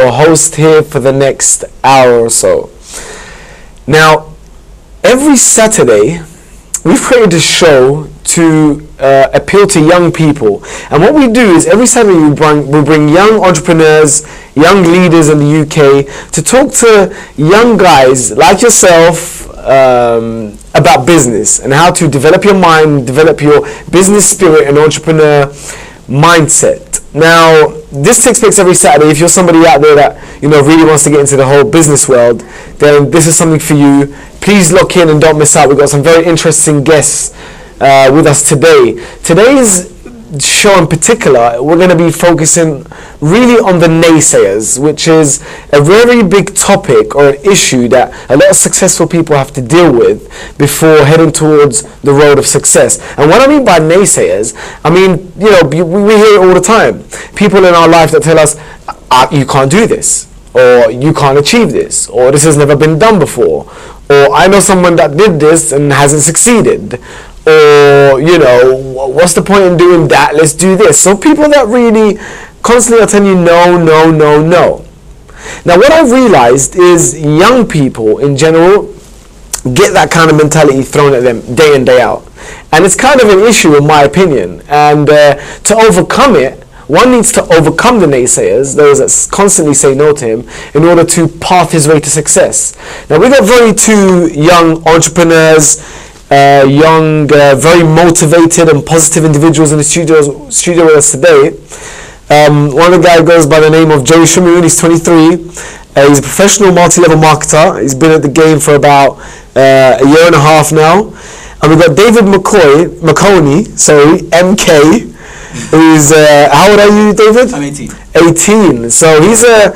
your host here for the next hour or so. Now, every Saturday, we've created a show to appeal to young people. And what we do is every Saturday we bring young entrepreneurs, young leaders in the UK to talk to young guys like yourself about business and how to develop your mind, develop your business spirit and entrepreneur mindset. Now, this takes place every Saturday. If you're somebody out there that really wants to get into the whole business world, then this is something for you. Please lock in and don't miss out. We've got some very interesting guests with us today. Today's show in particular, we're going to be focusing really on the naysayers, which is a very big topic or an issue that a lot of successful people have to deal with before heading towards the road of success. And what I mean by naysayers, I mean, we hear it all the time. People in our life that tell us, you can't do this, or you can't achieve this, or this has never been done before, or I know someone that did this and hasn't succeeded, or what's the point in doing that, let's do this. So people that really constantly are telling you no. Now what I've realized is young people in general get that kind of mentality thrown at them day in, day out, and it's kind of an issue in my opinion. And to overcome it, one needs to overcome the naysayers, those that constantly say no to him, in order to path his way to success. Now we've got two young entrepreneurs, very motivated and positive individuals in the studio with us today. One of the guys goes by the name of Joey Shamoon. He's 23. He's a professional multi-level marketer. He's been at the game for about a year and a half now. And we've got David McConey, MK. Who's how old are you, David? I'm 18. 18. So he's a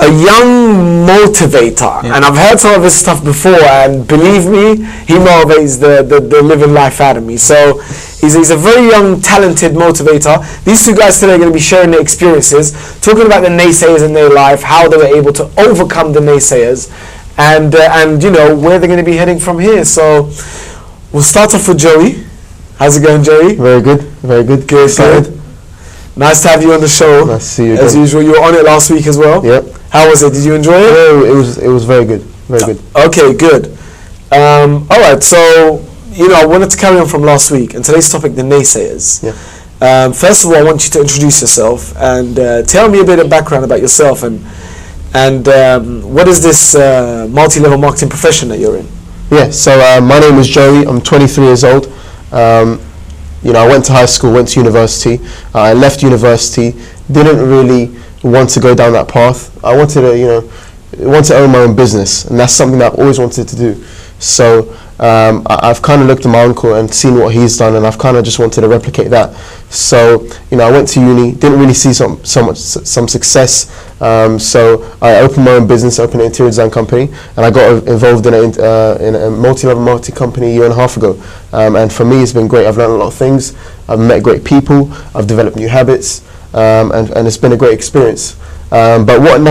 young motivator, and I've heard some of his stuff before, and believe me, he motivates the living life out of me. So he's a very young, talented motivator. These two guys today are going to be sharing their experiences, talking about the naysayers in their life, how they were able to overcome the naysayers, and where they're going to be heading from here. So we'll start off with Joey. How's it going, Joey? Very good, very good. Good. Nice to have you on the show. Nice to see you. As usual, you were on it last week as well. Yep. How was it? Did you enjoy it? Yeah, it was very good, very good. Okay, good. All right, so I wanted to carry on from last week, and today's topic, the naysayers. Yeah. First of all, I want you to introduce yourself and tell me a bit of background about yourself and what is this multi-level marketing profession that you're in? Yeah. So my name is Joey. I'm 23 years old. I went to high school, went to university. I left university, didn't really want to go down that path. I wanted to own my own business, and that's something that I've always wanted to do. So I've kind of looked at my uncle and seen what he's done, and I've kind of just wanted to replicate that. So I went to uni, didn't really see some success. So I opened my own business, opened an interior design company, and I got involved in a multi-level marketing company a year and a half ago. And for me, it's been great. I've learned a lot of things. I've met great people. I've developed new habits, and it's been a great experience. But what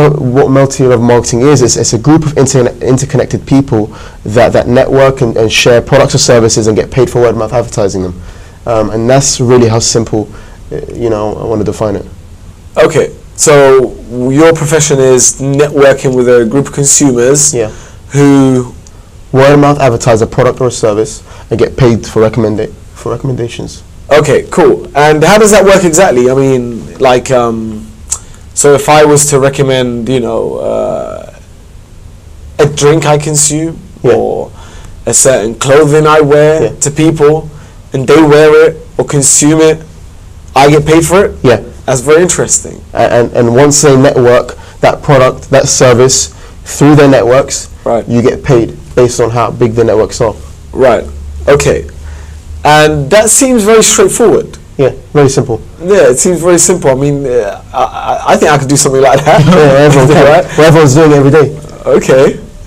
multi-level marketing is, it's a group of interconnected people that network and share products or services and get paid for word of mouth advertising them. And that's really how simple, I want to define it. Okay, so your profession is networking with a group of consumers who word of mouth advertise a product or a service and get paid for recommendations. Okay, cool. And how does that work exactly? I mean, so if I was to recommend, a drink I consume or a certain clothing I wear to people, and they wear it or consume it, I get paid for it? Yeah. That's very interesting. And once they network that product, that service through their networks, you get paid based on how big the networks are. Right. Okay. And that seems very straightforward. Yeah, very simple. Yeah, it seems very simple. I mean, I think I could do something like that. Yeah, everyone can. Right? Well, everyone's doing it every day.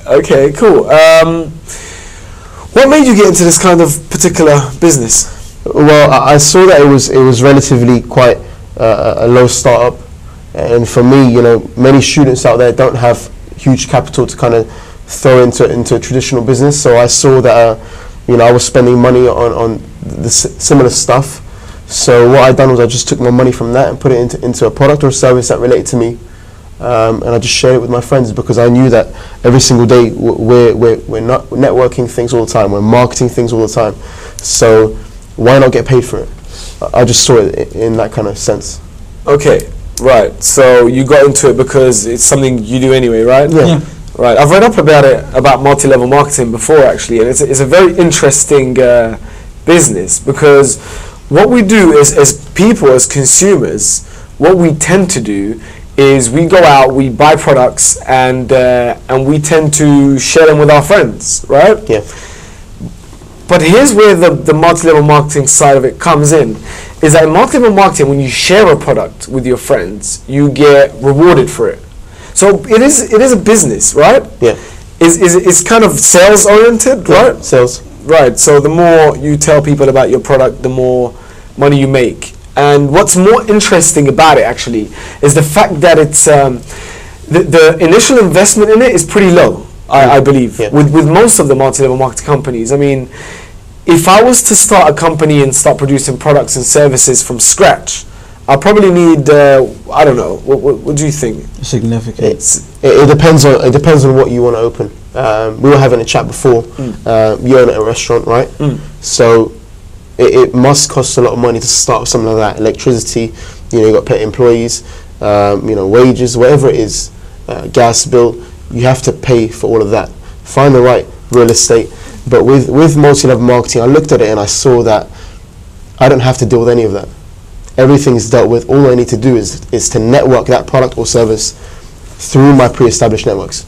Okay, cool. What made you get into this kind of particular business? Well, I saw that it was relatively quite a low startup, and for me, many students out there don't have huge capital to kind of throw into a traditional business. So I saw that I was spending money on the similar stuff. So what I done was I just took my money from that and put it into a product or a service that related to me, and I just shared it with my friends because I knew that every single day we're not networking things all the time, we're marketing things all the time. So why not get paid for it? I just saw it in that kind of sense. Okay, right. So you got into it because it's something you do anyway, right? Yeah. Right. I've read up about it, about multi-level marketing before, actually, and it's a very interesting business, because what we do is, as people, as consumers, what we tend to do is we go out, we buy products, and we tend to share them with our friends, right? Yeah. But here's where the multi-level marketing side of it comes in, is that in multi-level marketing, when you share a product with your friends, you get rewarded for it. So it is a business, right? Yeah. It's kind of sales oriented, right? Sales. Right. So the more you tell people about your product, the more money you make. And what's more interesting about it, actually, is the fact that it's the initial investment in it is pretty low. I believe, with most of the multi-level marketing companies. I mean, if I was to start a company and start producing products and services from scratch, I probably need I don't know. What do you think? Significant. It depends on what you want to open. We were having a chat before. You own a restaurant, right? So it must cost a lot of money to start with something like that. Electricity, you got to pay employees, wages, whatever it is, gas bill. You have to pay for all of that. Find the right real estate. But with multi-level marketing, I looked at it and I saw that I don't have to deal with any of that. Everything's dealt with. All I need to do is to network that product or service through my pre-established networks.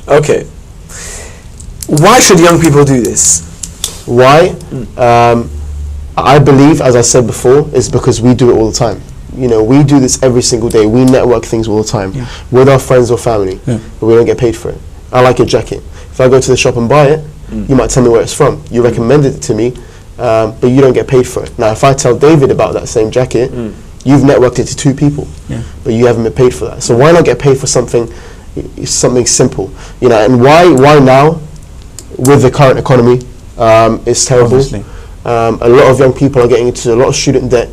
Okay. Why should young people do this? Why? I believe, as I said before, is because we do it all the time. We do this every single day. We network things all the time with our friends or family, but we don't get paid for it. I like your jacket. If I go to the shop and buy it, you might tell me where it's from. You recommended it to me, but you don't get paid for it. Now, if I tell David about that same jacket, you've networked it to 2 people, but you haven't been paid for that. So why not get paid for something simple? And why now, with the current economy, it's terrible. Obviously. A lot of young people are getting into a lot of student debt.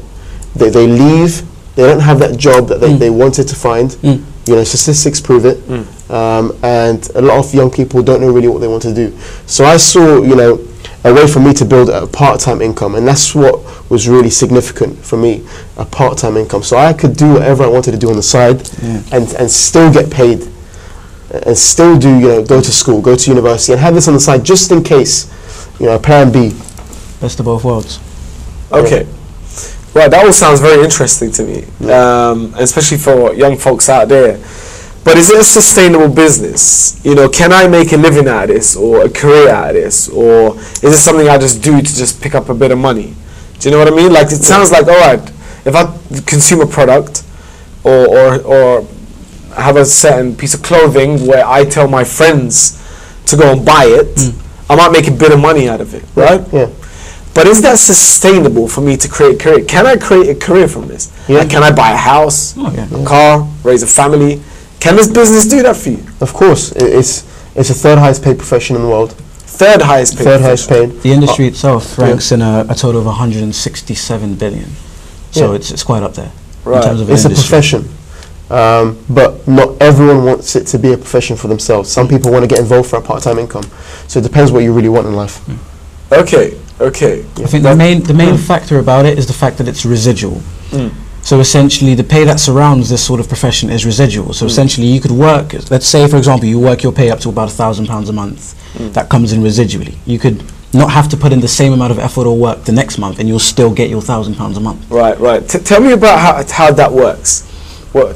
They leave, they don't have that job that they wanted to find. Statistics prove it. And a lot of young people don't know really what they want to do. So I saw, a way for me to build a part-time income, and that's what was really significant for me, a part-time income. So I could do whatever I wanted to do on the side and still get paid, and still do, go to school, go to university, and have this on the side just in case, plan B. Best of both worlds. Okay. Well, that all sounds very interesting to me, especially for young folks out there. But is it a sustainable business? Can I make a living out of this, or a career out of this, or is it something I just do to just pick up a bit of money? Do you know what I mean? Like, it sounds like, all right, if I consume a product or have a certain piece of clothing where I tell my friends to go and buy it, I might make a bit of money out of it, right? Yeah. But is that sustainable for me to create a career? Can I create a career from this? Yeah. Like, can I buy a house, a car, raise a family? Can this business do that for you? Of course. It's the third highest paid profession in the world. Third highest paid. The industry itself ranks in a total of 167 billion. So it's quite up there. Right. In terms of It's a industry. profession. But not everyone wants it to be a profession for themselves. Some people want to get involved for a part-time income. So it depends what you really want in life. Okay. I think the main factor about it is the fact that it's residual. So essentially, the pay that surrounds this sort of profession is residual. So essentially, you could work. Let's say, for example, you work your pay up to about £1,000 a month. That comes in residually. You could not have to put in the same amount of effort or work the next month, and you'll still get your £1,000 a month. Right. Tell me about how that works.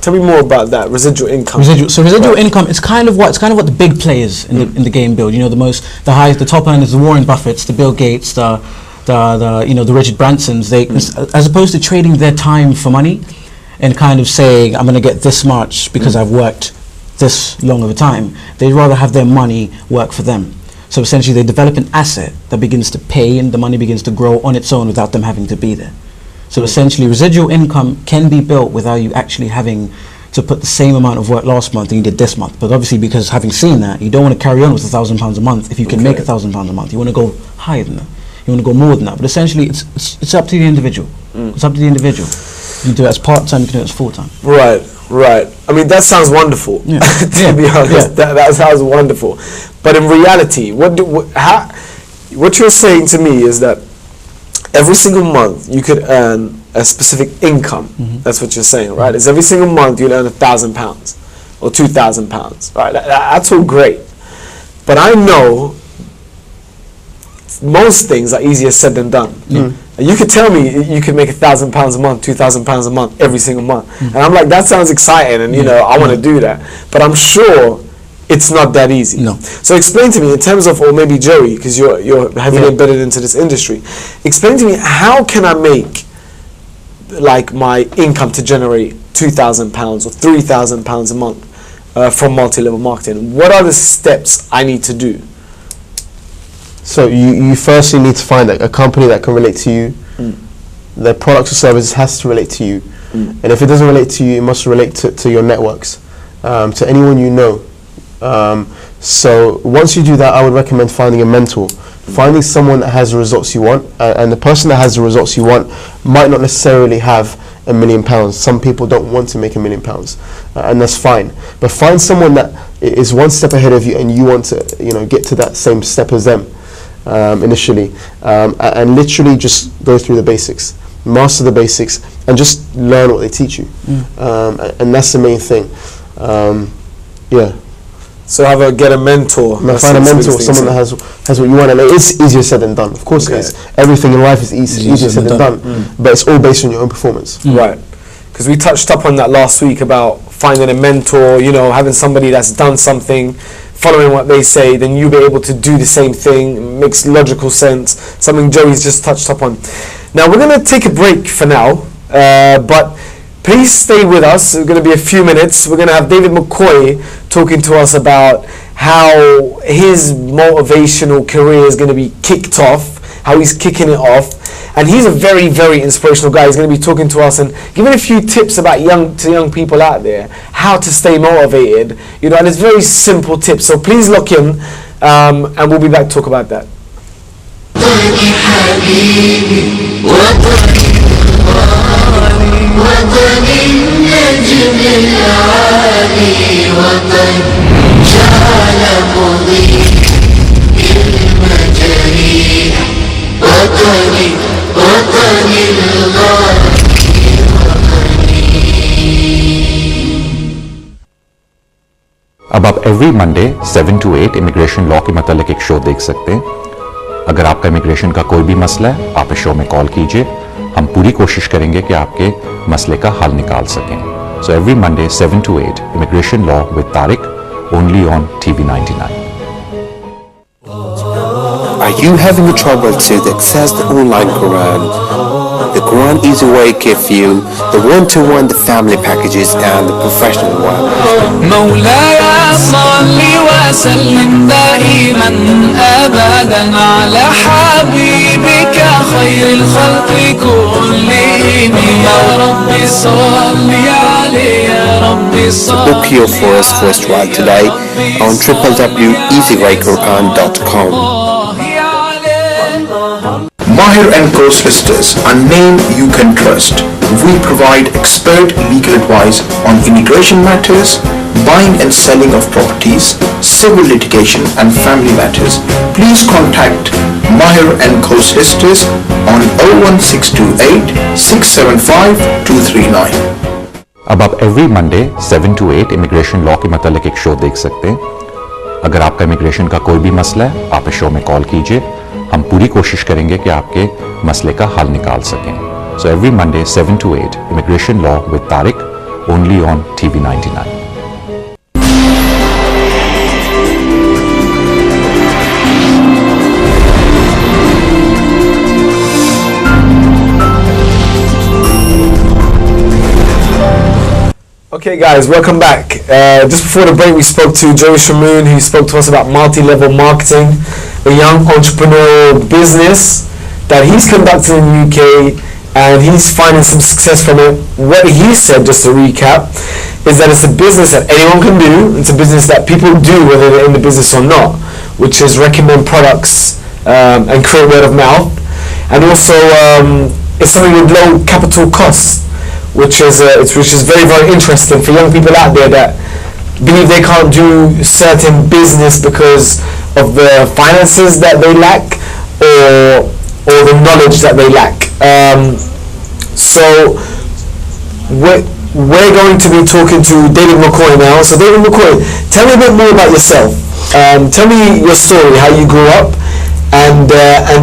Tell me more about that residual income. Residual income. It's kind of what the big players in the game build. The top earners, the Warren Buffetts, the Bill Gates, the Richard Bransons. They, as opposed to trading their time for money, and kind of saying, I'm going to get this much because I've worked this long of a time, they'd rather have their money work for them. So essentially, they develop an asset that begins to pay, and the money begins to grow on its own without them having to be there. So essentially, residual income can be built without you actually having to put the same amount of work last month than you did this month. But obviously, because having seen that, you don't want to carry on with £1,000 a month if you can make £1,000 a month. You want to go higher than that. You want to go more than that. But essentially, it's up to the individual. It's up to the individual. You can do it as part-time, you can do it as full-time. Right, right. I mean, that sounds wonderful. Yeah. To be honest, that sounds wonderful. But in reality, what you're saying to me is that every single month you could earn a specific income. That's what you're saying, right? It's every single month you'll earn £1,000 or £2,000, right? That's all great. But I know most things are easier said than done. And you could tell me you could make £1,000 a month, £2,000 a month every single month, and I'm like, that sounds exciting, and I want to do that. But I'm sure it's not that easy. No. So explain to me in terms of, or maybe Joey, because you're heavily embedded into this industry. Explain to me, how can I make like my income to generate £2,000 or £3,000 a month from multi-level marketing? What are the steps I need to do? So you firstly need to find a company that can relate to you. Their products or services has to relate to you. And if it doesn't relate to you, it must relate to your networks, to anyone you know. So once you do that, I would recommend finding a mentor, finding someone that has the results you want, and the person that has the results you want might not necessarily have £1 million. Some people don't want to make £1 million, and that's fine. But find someone that is one step ahead of you, and you want to, get to that same step as them initially, and literally just go through the basics, master the basics, and just learn what they teach you, and that's the main thing. So get a mentor. Find a mentor, someone that has what you want, and it's easier said than done. Of course it is. Everything in life is easier said than done, but it's all based on your own performance. Right. Because we touched up on that last week about finding a mentor, having somebody that's done something, following what they say, then you'll be able to do the same thing. It makes logical sense. Something Joey's just touched up on. Now we're going to take a break for now, but please stay with us. It's going to be a few minutes. We're going to have David McCoy talking to us about how his motivational career is going to be kicked off, how he's kicking it off. And he's a very, very inspirational guy. He's going to be talking to us and giving a few tips about young people out there, how to stay motivated. And it's very simple tips. So please lock in, and we'll be back to talk about that. अब आप every Monday 7 to 8 immigration law के मतलब एक show देख सकते हैं. अगर आपका इमिग्रेशन का कोई भी मसला है, आप इस शो में कॉल कीजिए. हम पूरी कोशिश करेंगे कि आपके मसले का हल निकाल सकें. So every Monday 7 to 8 immigration law with Tariq, only on TV 99. Are you having a trouble to access the online Quran? The Quran Easy Way gives you the one-to-one, the family packages, and the professional one. مولاي صل وسلم دائما أبدا على حبيبك خير الخلق كلهم يا رب صل عليه يا رب صل. Book your first trial today on www.easywayquran.com. Mahir & Co. Solicitors, a name you can trust. We provide expert legal advice on immigration matters, buying and selling of properties, civil litigation and family matters. Please contact Mahir & Co. Solicitors on 01628 675 239. अब आप every Monday 7 to 8 immigration law के मतलब एक show देख सकते हैं. अगर आपका इमिग्रेशन का कोई भी मसला है, आप इस शो में कॉल कीजिए. हम पूरी कोशिश करेंगे कि आपके मसले का हल निकाल सकें. So every Monday 7 to 8 immigration law with Tariq, only on TV 99. Okay guys, welcome back. Just before the break we spoke to Joey Shamoon, who spoke to us about multi-level marketing, a young entrepreneurial business that he's conducting in the UK, and he's finding some success from it. What he said, just to recap, is that it's a business that anyone can do. It's a business that people do whether they're in the business or not, which is recommend products and create word of mouth. And also it's something with low capital costs, which is very, very interesting for young people out there that believe they can't do certain business because of the finances that they lack or the knowledge that they lack. So we're going to be talking to David McCoy now. So David McCoy, tell me a bit more about yourself. Tell me your story, how you grew up, and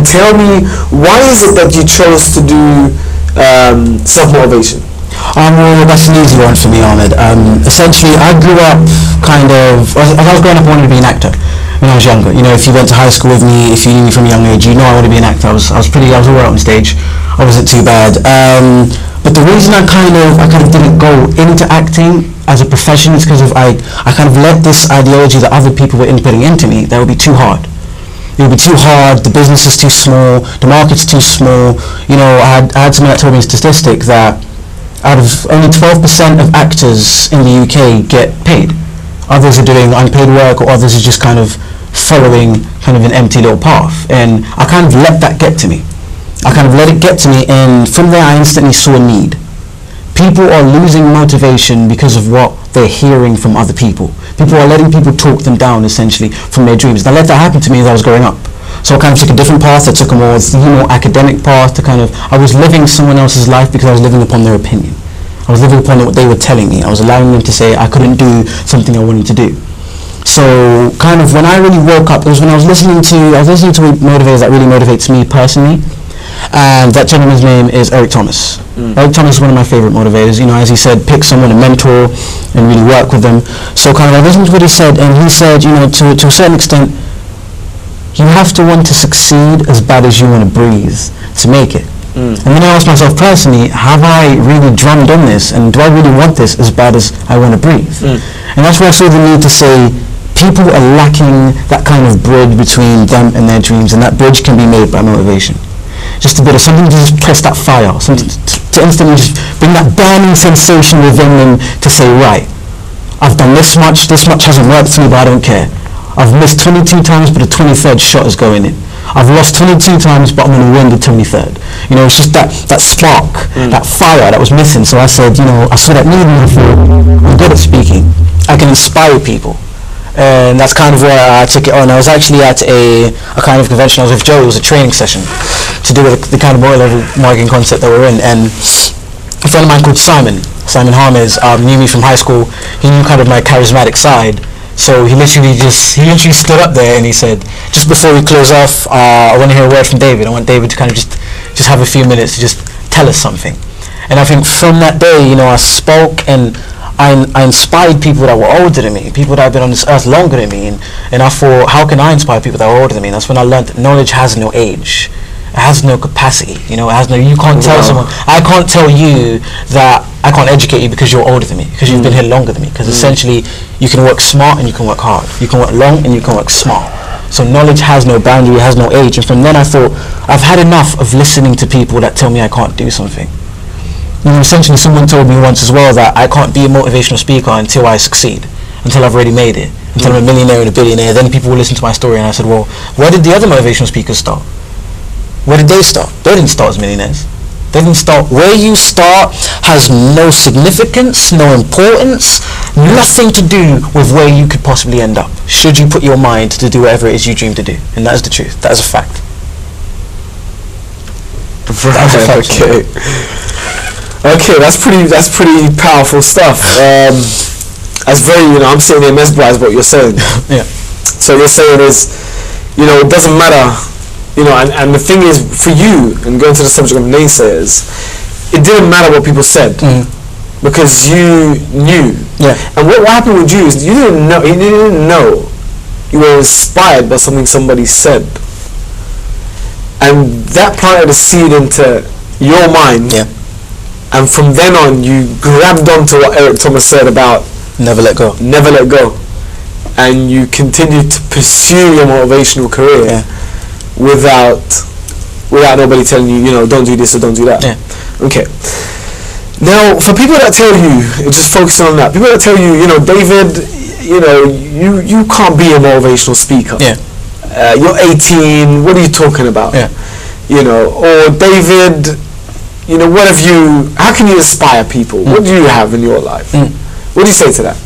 tell me why is it that you chose to do self-motivation? Well, that's an easy one for me, Ahmed. Essentially, I grew up as I was growing up, I wanted to be an actor when I was younger. You know, if you went to high school with me, if you knew me from a young age, you know I wanted to be an actor. I was alright on stage. I wasn't too bad. But the reason I kind of didn't go into acting as a profession is because I kind of let this ideology that other people were inputting into me that would be too hard. It would be too hard, the business is too small, the market's too small. You know, I had someone that told me a statistic that out of only 12% of actors in the UK get paid. Others are doing unpaid work, or others are just kind of following kind of an empty little path. And I kind of let that get to me. I kind of let it get to me, and from there I instantly saw a need. People are losing motivation because of what they're hearing from other people. People are letting people talk them down, essentially, from their dreams. And I let that happen to me as I was growing up. So I kind of took a different path. I took a more academic path to I was living someone else's life because I was living upon their opinion. I was living upon what they were telling me. I was allowing them to say I couldn't do something I wanted to do. So kind of when I really woke up, it was when I was listening to motivators that really motivates me personally. And that gentleman's name is Eric Thomas. Eric Thomas is one of my favorite motivators. You know, as he said, pick someone to mentor and really work with them. So kind of I listened to what he said, and he said, you know, to a certain extent, you have to want to succeed as bad as you want to breathe to make it. And then I asked myself personally, have I really drummed on this, and do I really want this as bad as I want to breathe? And that's where I saw the need to say, people are lacking that kind of bridge between them and their dreams, and that bridge can be made by motivation. Just a bit of something to just press that fire, something to instantly just bring that burning sensation within them to say, right, I've done this much hasn't worked for me, but I don't care. I've missed 22 times, but the 23rd shot is going in. I've lost 22 times, but I'm going to win the 23rd. You know, it's just that spark, that fire that was missing. So I said, you know, I saw that need and I thought, I'm good at speaking. I can inspire people. And that's kind of where I took it on. I was actually at a kind of convention. I was with Joe. It was a training session to do with the kind of low-level marketing concept that we're in. And a friend of mine called Simon Harmes, knew me from high school. He knew kind of my charismatic side. So he literally stood up there and he said, just before we close off, I want to hear a word from David. I want David to kind of just have a few minutes to just tell us something. And I think from that day, you know, I spoke and I inspired people that were older than me, people that have been on this earth longer than me, and I thought, how can I inspire people that are older than me? And that's when I learned that knowledge has no age. It has no capacity, you know, you can't tell someone, I can't tell you that I can't educate you because you're older than me, because you've been here longer than me, because essentially you can work smart and you can work hard. You can work long and you can work smart. So knowledge has no boundary, it has no age. And from then I thought, I've had enough of listening to people that tell me I can't do something. You know, essentially someone told me once as well that I can't be a motivational speaker until I succeed, until I've already made it, until I'm a millionaire and a billionaire. Then people will listen to my story and I said, well, where did the other motivational speakers start? Where did they start? They didn't start as millionaires. They didn't start. Where you start has no significance, no importance, nothing to do with where you could possibly end up, should you put your mind to do whatever it is you dream to do. And that is the truth. That is a fact. Right, okay. Okay, that's pretty powerful stuff. That's very, you know, I'm sitting here mesmerized what you're saying. Yeah. So you're saying is, you know, it doesn't matter, you know, and the thing is, for you, and going to the subject of naysayers, it didn't matter what people said, because you knew. Yeah. And what happened with you is you didn't know. You were inspired by something somebody said. And that planted a seed into your mind. Yeah. And from then on, you grabbed onto what Eric Thomas said about never let go. Never let go. And you continued to pursue your motivational career without nobody telling you, you know, don't do this or don't do that. Yeah. Okay. Now, for people that tell you, just focusing on that, people that tell you, you know, David, you know, you can't be a motivational speaker. Yeah. You're 18. What are you talking about? Yeah. You know, or David, how can you inspire people? What do you have in your life? What do you say to that?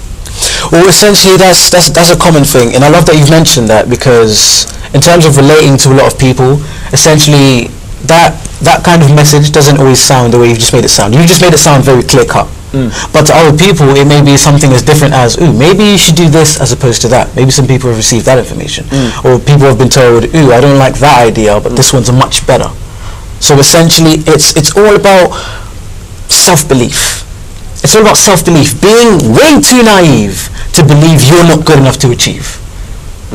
Well, essentially, that's a common thing, and I love that you've mentioned that, because in terms of relating to a lot of people, essentially that kind of message doesn't always sound the way you've just made it sound. You just made it sound very clear-cut. But to other people, it may be something as different as, maybe you should do this as opposed to that. Maybe some people have received that information. Or people have been told, I don't like that idea, but this one's much better. So essentially, it's all about self-belief. It's all about self-belief. Being way too naive to believe you're not good enough to achieve.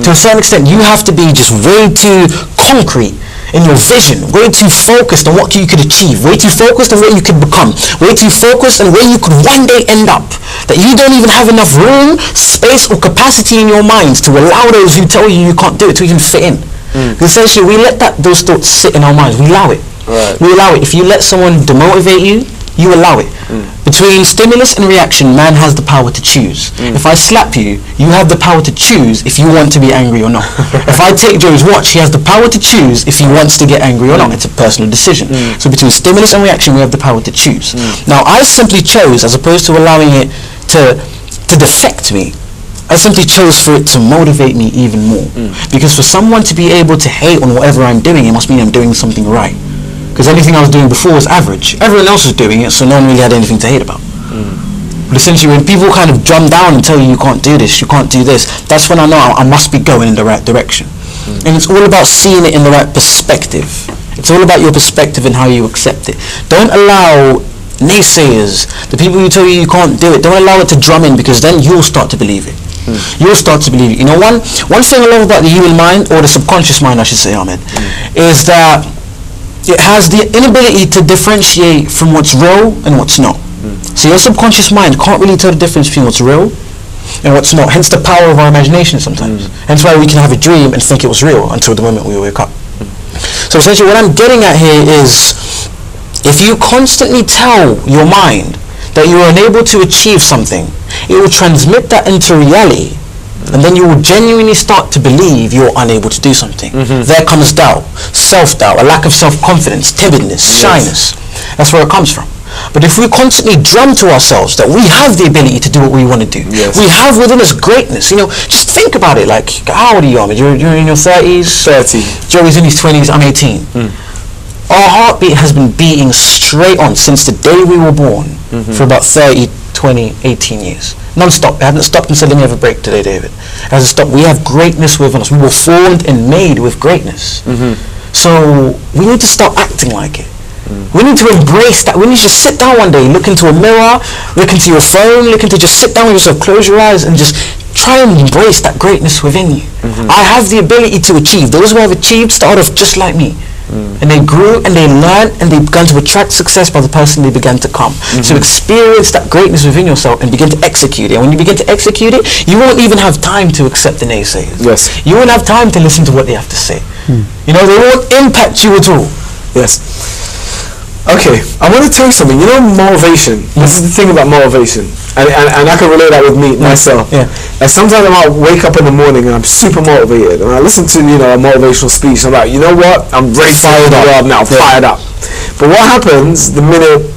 To a certain extent, you have to be just way too concrete in your vision, way too focused on what you could achieve, way too focused on what you could become, way too focused on where you could one day end up, that you don't even have enough room, space or capacity in your minds to allow those who tell you can't do it to even fit in. Essentially, we let those thoughts sit in our minds. We allow it. We allow it. If you let someone demotivate you, you allow it. Between stimulus and reaction, man has the power to choose. If I slap you, you have the power to choose if you want to be angry or not. If I take Joe's watch, he has the power to choose if he wants to get angry or not. It's a personal decision. So between stimulus and reaction, we have the power to choose. Now, I simply chose, as opposed to allowing it to defect me, I simply chose for it to motivate me even more. Because for someone to be able to hate on whatever I'm doing, it must mean I'm doing something right. Because anything I was doing before was average. Everyone else was doing it, so no one really had anything to hate about. But essentially, when people kind of drum down and tell you can't do this, you can't do this, that's when I know I must be going in the right direction. And it's all about seeing it in the right perspective. It's all about your perspective and how you accept it. Don't allow naysayers, the people who tell you can't do it, don't allow it to drum in, because then you'll start to believe it. You'll start to believe it. You know, one thing I love about the human mind, or the subconscious mind I should say, Ahmed, is that it has the inability to differentiate from what's real and what's not. So your subconscious mind can't really tell the difference between what's real and what's not, hence the power of our imagination sometimes. Hence why we can have a dream and think it was real until the moment we wake up. So essentially what I'm getting at here is, if you constantly tell your mind that you are unable to achieve something, it will transmit that into reality. And then you will genuinely start to believe you're unable to do something. There comes doubt, self-doubt, a lack of self-confidence, timidness, shyness. That's where it comes from. But if we constantly drum to ourselves that we have the ability to do what we want to do, we have within us greatness. Just think about it. Like, how old are you, Ahmed? You're in your 30s? 30. Joey's in his 20s, I'm 18. Our heartbeat has been beating straight on since the day we were born for about 30, 20, 18 years. Non-stop. It hasn't stopped and said, let me have a break today, David. It hasn't stopped. We have greatness within us. We were formed and made with greatness. So we need to stop acting like it. We need to embrace that. We need to just sit down one day, look into a mirror, look into your phone, just sit down with yourself, close your eyes, and just try and embrace that greatness within you. I have the ability to achieve. Those who have achieved started off just like me. And they grew and they learned and they began to attract success by the person they began to come. So experience that greatness within yourself and begin to execute it. And when you begin to execute it, you won't even have time to accept the naysayers. You won't have time to listen to what they have to say. They won't impact you at all. Okay, I want to tell you something. Motivation. This is the thing about motivation, and I can relate that with me myself. Like sometimes I might wake up in the morning and I'm super motivated, and I listen to a motivational speech. And I'm like, you know what? I'm ready to fired up now, fired up. But what happens the minute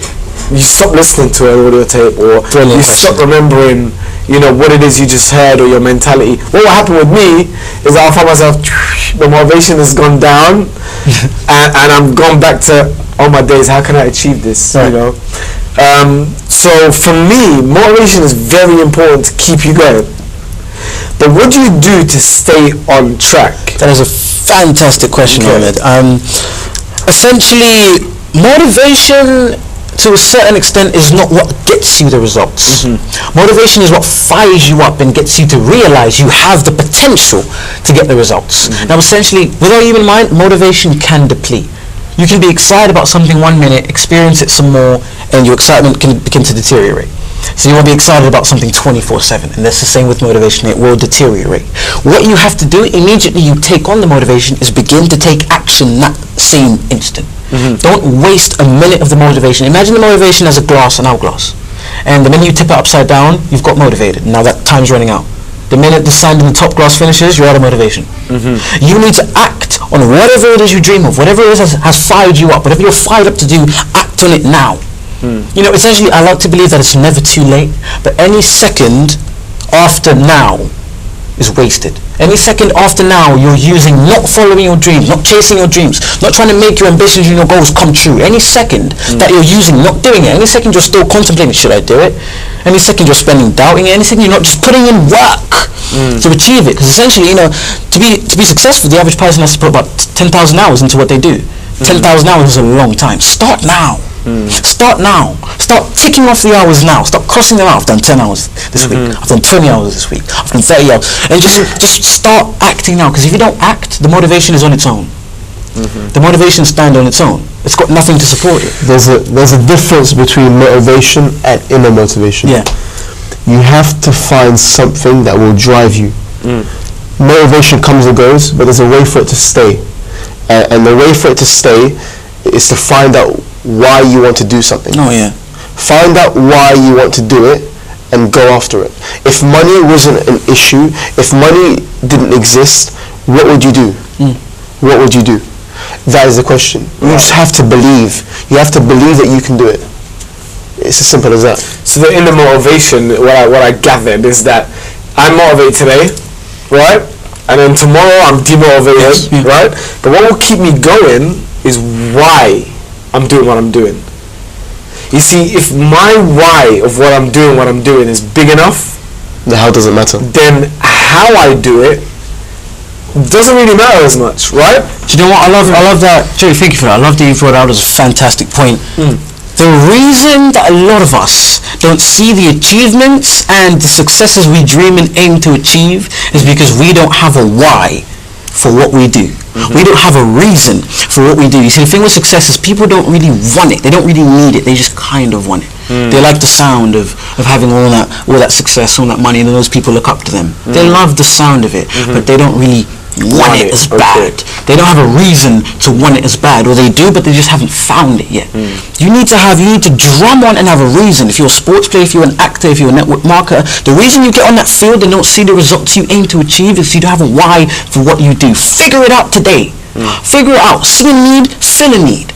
you stop listening to an audio tape, or you stop remembering, what it is you just heard, or your mentality? What will happen with me is I'll find myself, the motivation has gone down, and I'm gone back to, oh my days, how can I achieve this? So for me, motivation is very important to keep you going. But what do you do to stay on track? That is a fantastic question, Ahmed. Essentially, motivation to a certain extent is not what gets you the results. Motivation is what fires you up and gets you to realize you have the potential to get the results. Now essentially, with our human mind, motivation can deplete. You can be excited about something 1 minute, experience it some more, and your excitement can begin to deteriorate. So you won't be excited about something 24/7, and that's the same with motivation. It will deteriorate. What you have to do immediately you take on the motivation is begin to take action that same instant. Don't waste a minute of the motivation. Imagine the motivation as a glass, an hourglass, and the minute you tip it upside down, you've got motivated. Now that time's running out. The minute the sand in the top glass finishes, you're out of motivation. You need to act on whatever it is you dream of, whatever it is has fired you up, whatever you're fired up to do, act act on it now. You know, essentially, I like to believe that it's never too late, but any second after now is wasted. Any second after now you're using not following your dreams, not chasing your dreams, not trying to make your ambitions and your goals come true. Any second that you're using not doing it, any second you're still contemplating, should I do it? Any second you're spending doubting it, any second you're not just putting in work to achieve it. Because essentially, you know, to be successful, the average person has to put about 10,000 hours into what they do. 10,000 hours is a long time. Start now. Start now. Start ticking off the hours now. Start crossing them out. I've done 10 hours this week. I've done 20 hours this week. I've done 30 hours. And just start acting now. Because if you don't act, the motivation is on its own. The motivation stands on its own. It's got nothing to support it. There's a difference between motivation and inner motivation. Yeah. You have to find something that will drive you. Motivation comes and goes, but there's a way for it to stay. And the way for it to stay is to find out why you want to do something. Oh yeah. Find out why you want to do it and go after it. If money wasn't an issue, if money didn't exist, what would you do? What would you do? That is the question. You just have to believe. You have to believe that you can do it. It's as simple as that. So the inner motivation, what I gathered is that I'm motivated today, right? And then tomorrow I'm demotivated, right? But what will keep me going is why I'm doing what I'm doing. You see, if my why of what I'm doing is big enough, The how doesn't matter. then how I do it doesn't really matter as much, right? Do you know what? I love that. Joey, thank you for that. I love that you brought out as a fantastic point. The reason that a lot of us don't see the achievements and the successes we dream and aim to achieve is because we don't have a why for what we do. We don't have a reason for what we do. You see, the thing with success is people don't really want it. They don't really need it. They just kind of want it. They like the sound of having all that success, all that money, and then those people look up to them. They love the sound of it, but they don't really want it as bad. They don't have a reason to want it as bad, or they do, but they just haven't found it yet. You need to drum on and have a reason. If you're a sports player, if you're an actor, if you're a network marketer, the reason you get on that field and don't see the results you aim to achieve is you don't have a why for what you do. Figure it out today. Figure it out. See a need, fill a need.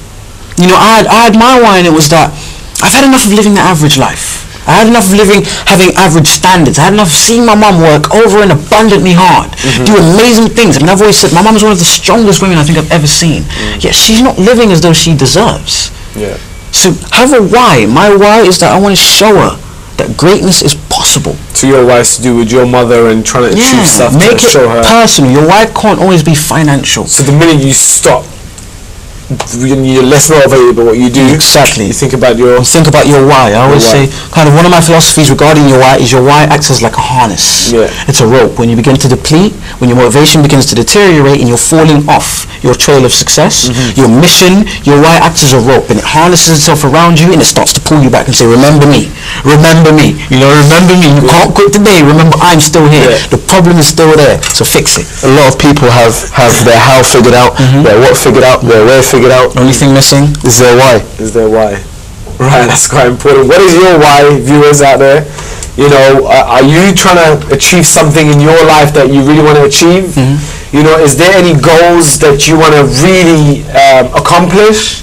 You know, I had my why, and it was that I've had enough of living the average life. I had enough of having average standards. I had enough of seeing my mum work over and abundantly hard, do amazing things. I mean, I've always said my mum is one of the strongest women I think I've ever seen. Yet she's not living as though she deserves. Yeah. So have a why. My why is that I want to show her that greatness is possible. So your wife's to do with your mother and trying to achieve stuff make to it show her. personal. Your why can't always be financial. So the minute you stop, you're less motivated by what you do. Exactly. You think about your why. I always say, kind of one of my philosophies regarding your why is your why acts as like a harness. Yeah. It's a rope. When you begin to deplete, when your motivation begins to deteriorate and you're falling off your trail of success, your mission, your why acts as a rope, and it harnesses itself around you and it starts to pull you back and say, remember me. Remember me. You know, remember me. You can't quit today. Remember, I'm still here. Yeah. The problem is still there. So fix it. A lot of people have their how figured out, their what figured out, their where figured out. Only thing missing is their why. Right, that's quite important. What is your why, viewers out there? You know, are you trying to achieve something in your life that you really want to achieve? You know, is there any goals that you want to really accomplish?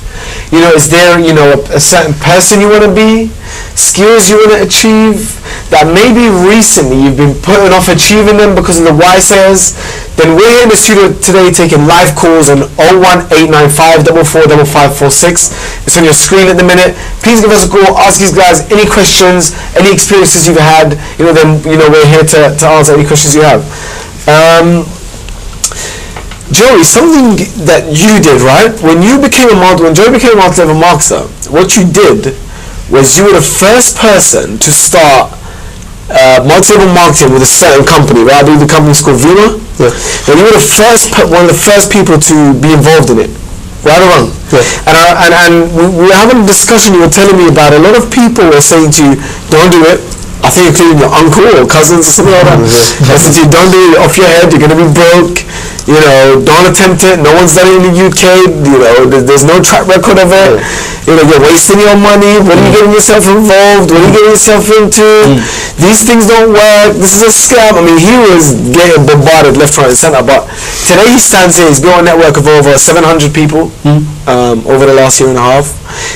You know, is there, you know, a certain person you want to be? Skills you want to achieve that maybe recently you've been putting off achieving them because of the why says? Then we're here in the studio today taking live calls on 01895 445546. It's on your screen at the minute. Please give us a call, ask these guys any questions, any experiences you've had. You know, then, you know, we're here to answer any questions you have. Joey, something that you did, right? When Joey became a multi-level marketer, what you did was you were the first person to start multi-level marketing with a certain company, right? I believe the company's called Vima. Yeah. And you were one of the first people to be involved in it, right or wrong? Yeah. And we were having a discussion. You were telling me about a lot of people were saying to you, don't do it. I think including your uncle or cousins or something like that. I said to you, don't do it off your head. You're going to be broke. You know, don't attempt it. No one's done it in the UK. You know, there's no track record of it. You know, you're wasting your money. What are you getting yourself involved? What are you getting yourself into? These things don't work. This is a scam. I mean, he was getting bombarded left, right, and center. But today he stands here. He's built a network of over 700 people over the last year and a half.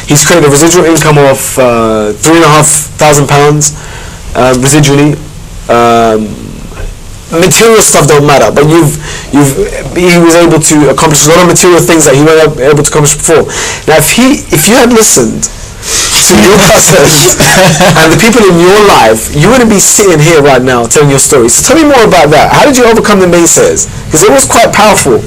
He's created a residual income of £3,500 residually. Material stuff don't matter, but he was able to accomplish a lot of material things that he wasn't able to accomplish before. Now, if you had listened to your cousins and the people in your life, you wouldn't be sitting here right now telling your story. So tell me more about that. How did you overcome the naysayers? Because it was quite powerful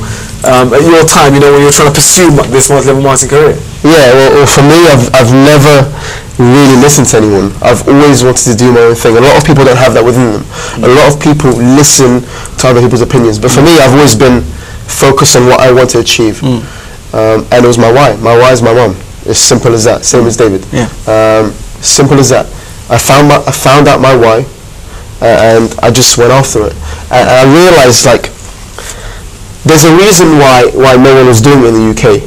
at your time, when you were trying to pursue this multi-level marketing career. Yeah, well, for me, I've never really listened to anyone. I've always wanted to do my own thing. A lot of people don't have that within them. A lot of people listen to other people's opinions. But for me, I've always been focused on what I want to achieve. And it was my why. My why is my mum. It's simple as that. Same as David. Yeah. Simple as that. I found out my why, and I just went after it. And I realized, like, there's a reason why no one was doing it in the UK.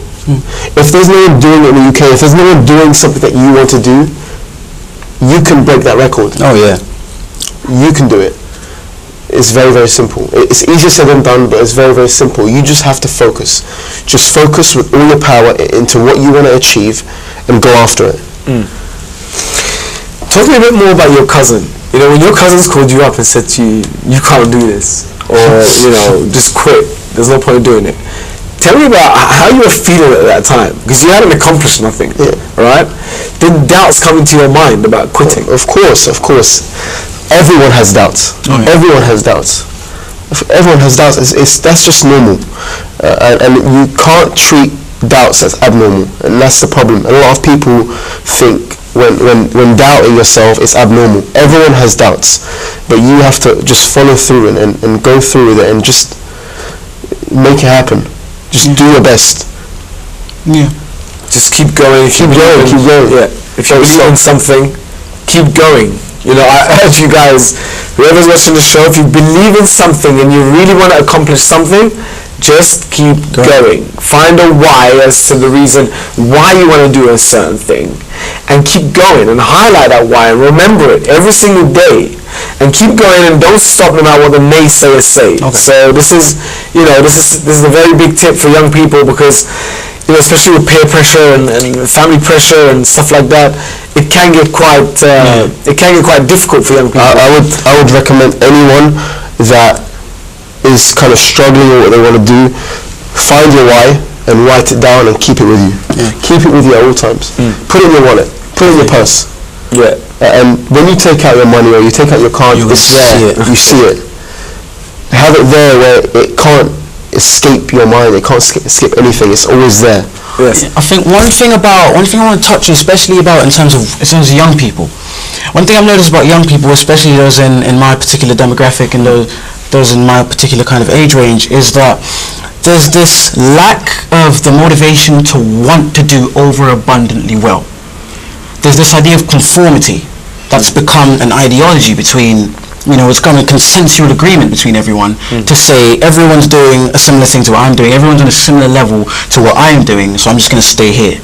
If there's no one doing it in the UK, if there's no one doing something that you want to do, you can break that record. Oh yeah. You can do it. It's very, very simple. It's easier said than done, but it's very, very simple. You just have to focus. Just focus with all your power into what you want to achieve and go after it. Talk to me a bit more about your cousin. When your cousins called you up and said to you, you can't do this, or, just quit, there's no point in doing it. Tell me about how you were feeling at that time, because you hadn't accomplished nothing, right? Did doubts come into your mind about quitting? Of course. Everyone has doubts. Everyone has doubts. Everyone has doubts. That's just normal, and you can't treat doubts as abnormal, and that's the problem. A lot of people think when doubting yourself it's abnormal. Everyone has doubts, but you have to just follow through and go through with it and just make it happen. Just do your best. Yeah. Just keep going. Keep going. Yeah. If you believe in something, keep going. I urge you guys, whoever's watching the show, if you believe in something and you really want to accomplish something, just keep going. Find a why as to the reason why you want to do a certain thing, and keep going and highlight that why and remember it every single day. And keep going and don't stop no matter what the naysayers say. So this is a very big tip for young people, because especially with peer pressure and family pressure and stuff like that, it can get quite difficult for young people. I would recommend anyone that is kind of struggling with what they want to do, find your why and write it down and keep it with you. Keep it with you at all times. Put it in your wallet. Put it in your purse. Yeah. And when you take out your money or you take out your card, it's there. You see it. Have it there where it can't escape your mind. It can't escape anything. It's always there. Yes. I think one thing I want to touch, especially about in terms of young people. One thing I've noticed about young people, especially those in my particular demographic and those in my particular kind of age range, is that there's this lack of the motivation to want to do overabundantly well. There's this idea of conformity that's become an ideology between, it's become a consensual agreement between everyone to say everyone's doing a similar thing to what I'm doing, everyone's on a similar level to what I am doing, so I'm just going to stay here.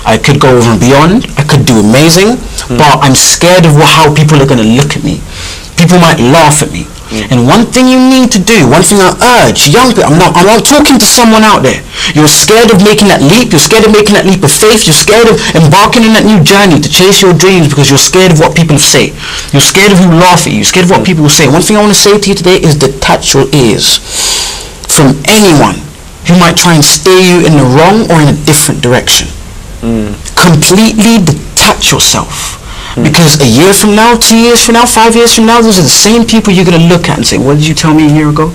I could go over and beyond, I could do amazing, but I'm scared of how people are going to look at me. People might laugh at me. And one thing you need to do, one thing I urge young people, I'm not talking to someone out there. You're scared of making that leap, you're scared of making that leap of faith, you're scared of embarking on that new journey to chase your dreams because you're scared of what people say. You're scared of who laugh at you, you're scared of what people will say. One thing I want to say to you today is detach your ears from anyone who might try and steer you in the wrong or in a different direction. Completely detach yourself. Because a year from now, 2 years from now, 5 years from now, those are the same people you're going to look at and say, what did you tell me a year ago?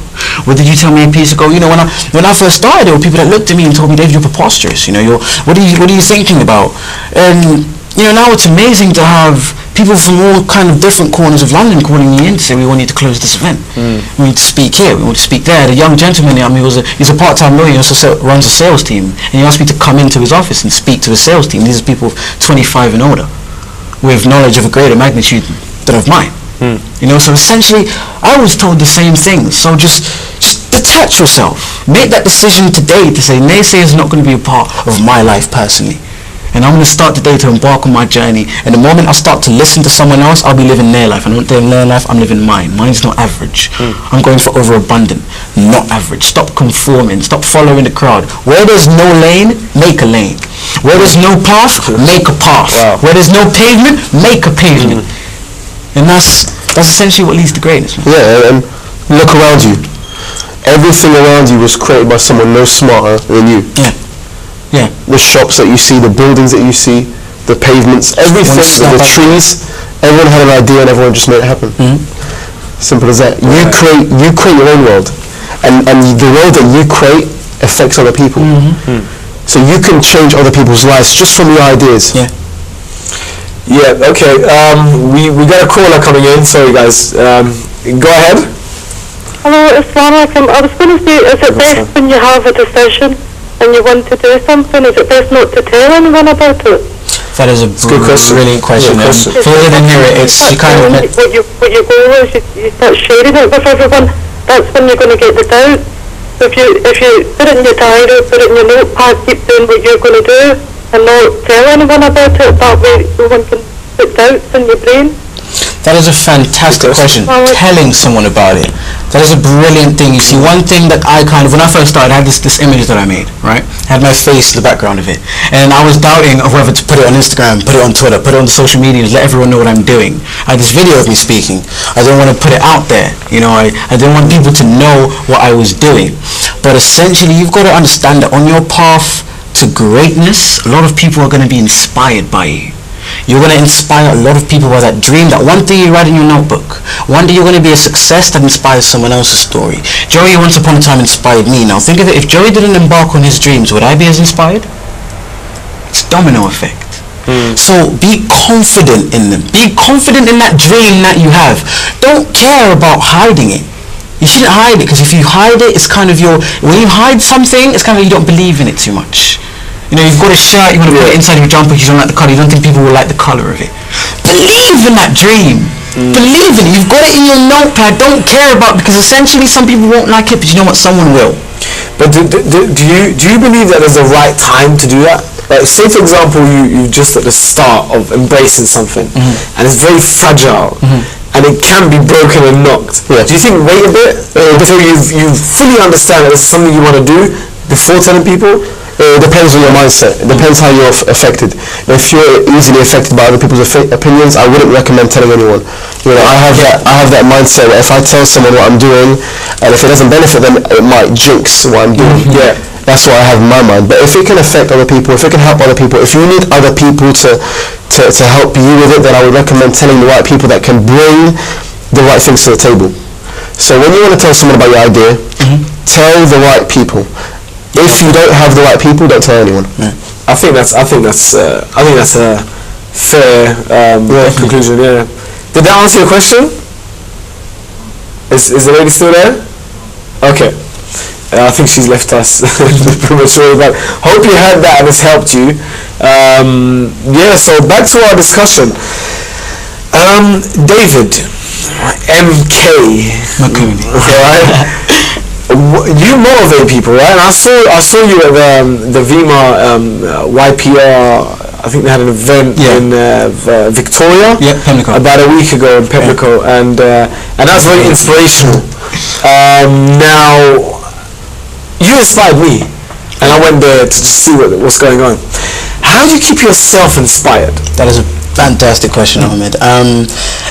What did you tell me a piece ago? When I first started, there were people that looked at me and told me, Dave, you're preposterous. What are you thinking about? And now it's amazing to have people from all kind of different corners of London calling me in to say, we want you to close this event. We need to speak here, we want to speak there. The young gentleman, he's a part-time lawyer, he also runs a sales team, and he asked me to come into his office and speak to his sales team. These are people 25 and older, with knowledge of a greater magnitude than of mine. So essentially, I was told the same thing. So just detach yourself. Make that decision today to say, naysayers are not going to be a part of my life personally. And I'm going to start today to embark on my journey. And the moment I start to listen to someone else, I'll be living their life. I'm not living their life, I'm living mine. Mine's not average. I'm going for overabundant, not average. Stop conforming, stop following the crowd. Where there's no lane, make a lane. Where there's no path, make a path. Wow. Where there's no pavement, make a pavement. And that's essentially what leads to greatness. Yeah, and look around you. Everything around you was created by someone no smarter than you. Yeah. Yeah. The shops that you see, the buildings that you see, the pavements, everything, the trees, everyone had an idea and everyone just made it happen. Simple as that. You create your own world, and the world that you create affects other people. So you can change other people's lives just from your ideas. Yeah. Yeah, okay. We got a caller coming in. Sorry, guys. Go ahead. Hello, Assalamu alaikum. I was going to say, is it best when you have a decision and you want to do something, is it best not to tell anyone about it? That is a good question. brilliant question. Yeah, question. For those that didn't hear it, it's you kind of What your goal is, you start sharing it with everyone. That's when you're going to get the doubt. So if you put it in your diary, put it in your notepad, keep doing what you're going to do, and not tell anyone about it. That way, no one can put doubts in your brain. That is a fantastic question. Telling someone about it. That is a brilliant thing. You see, one thing that I kind of, when I first started, I had this image that I made, right? I had my face in the background of it. And I was doubting of whether to put it on Instagram, put it on Twitter, put it on the social media, let everyone know what I'm doing. I had this video of me speaking. I didn't want to put it out there. You know, I didn't want people to know what I was doing. But essentially, you've got to understand that on your path to greatness, a lot of people are going to be inspired by you. You're going to inspire a lot of people by that dream, that one thing you write in your notebook. One day you're going to be a success that inspires someone else's story. Joey once upon a time inspired me. Now think of it, if Joey didn't embark on his dreams, would I be as inspired? It's domino effect. So be confident in them. Be confident in that dream that you have. Don't care about hiding it. You shouldn't hide it, because if you hide it, it's kind of when you hide something, it's kind of you don't believe in it too much. You know, you've got a shirt, you want to put it inside your jumper because you don't like the colour, you don't think people will like the colour of it. Believe in that dream. Believe in it. You've got it in your notepad. Don't care about, because essentially some people won't like it, but you know what, someone will. But do you believe that there's a right time to do that? Like, say for example, you're just at the start of embracing something, and it's very fragile, and it can be broken and knocked. Do you think wait a bit until you fully understand that this is something you want to do before telling people? It depends on your mindset. It depends how you're affected. If you're easily affected by other people's opinions, I wouldn't recommend telling anyone. You know, I have that mindset where if I tell someone what I'm doing, and if it doesn't benefit them, it might jinx what I'm doing. That's what I have in my mind. But if it can affect other people, if it can help other people, if you need other people to help you with it, then I would recommend telling the right people that can bring the right things to the table. So when you want to tell someone about your idea, tell the right people. If you don't have the right people, don't tell anyone. I think that's a fair conclusion. Yeah. Did that answer your question? Is the lady still there? Okay. I think she's left us prematurely, but hope you heard that and it's helped you. Yeah. So back to our discussion. David, MK. Okay, right. You motivate people, right? And I saw you at the VIMA YPR. I think they had an event in Victoria about a week ago in Pepperco, and that's very inspirational. Now, you inspired me, and I went there to see what's going on. How do you keep yourself inspired? That is a fantastic question, Ahmed.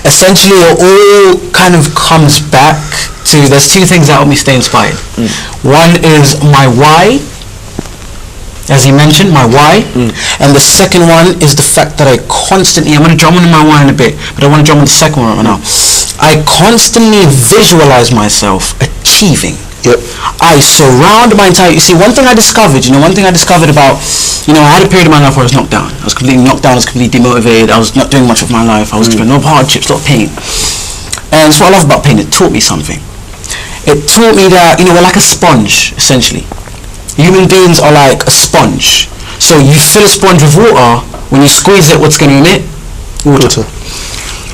Essentially, it all kind of comes back to, there's two things that help me stay inspired. One is my why, as you mentioned, my why, and the second one is the fact that I constantly, I'm going to drum on my why in a bit, but I want to drum on the second one right now. I constantly visualize myself achieving. I surround my entire, you see, one thing I discovered about, I had a period of my life where I was knocked down. I was completely knocked down, I was completely demotivated, I was not doing much of my life, I was experiencing a lot of hardships, a lot of pain. And that's what I love about pain, it taught me something. It taught me that, we're like a sponge, essentially. Human beings are like a sponge. So you fill a sponge with water, when you squeeze it, what's going to emit? Water.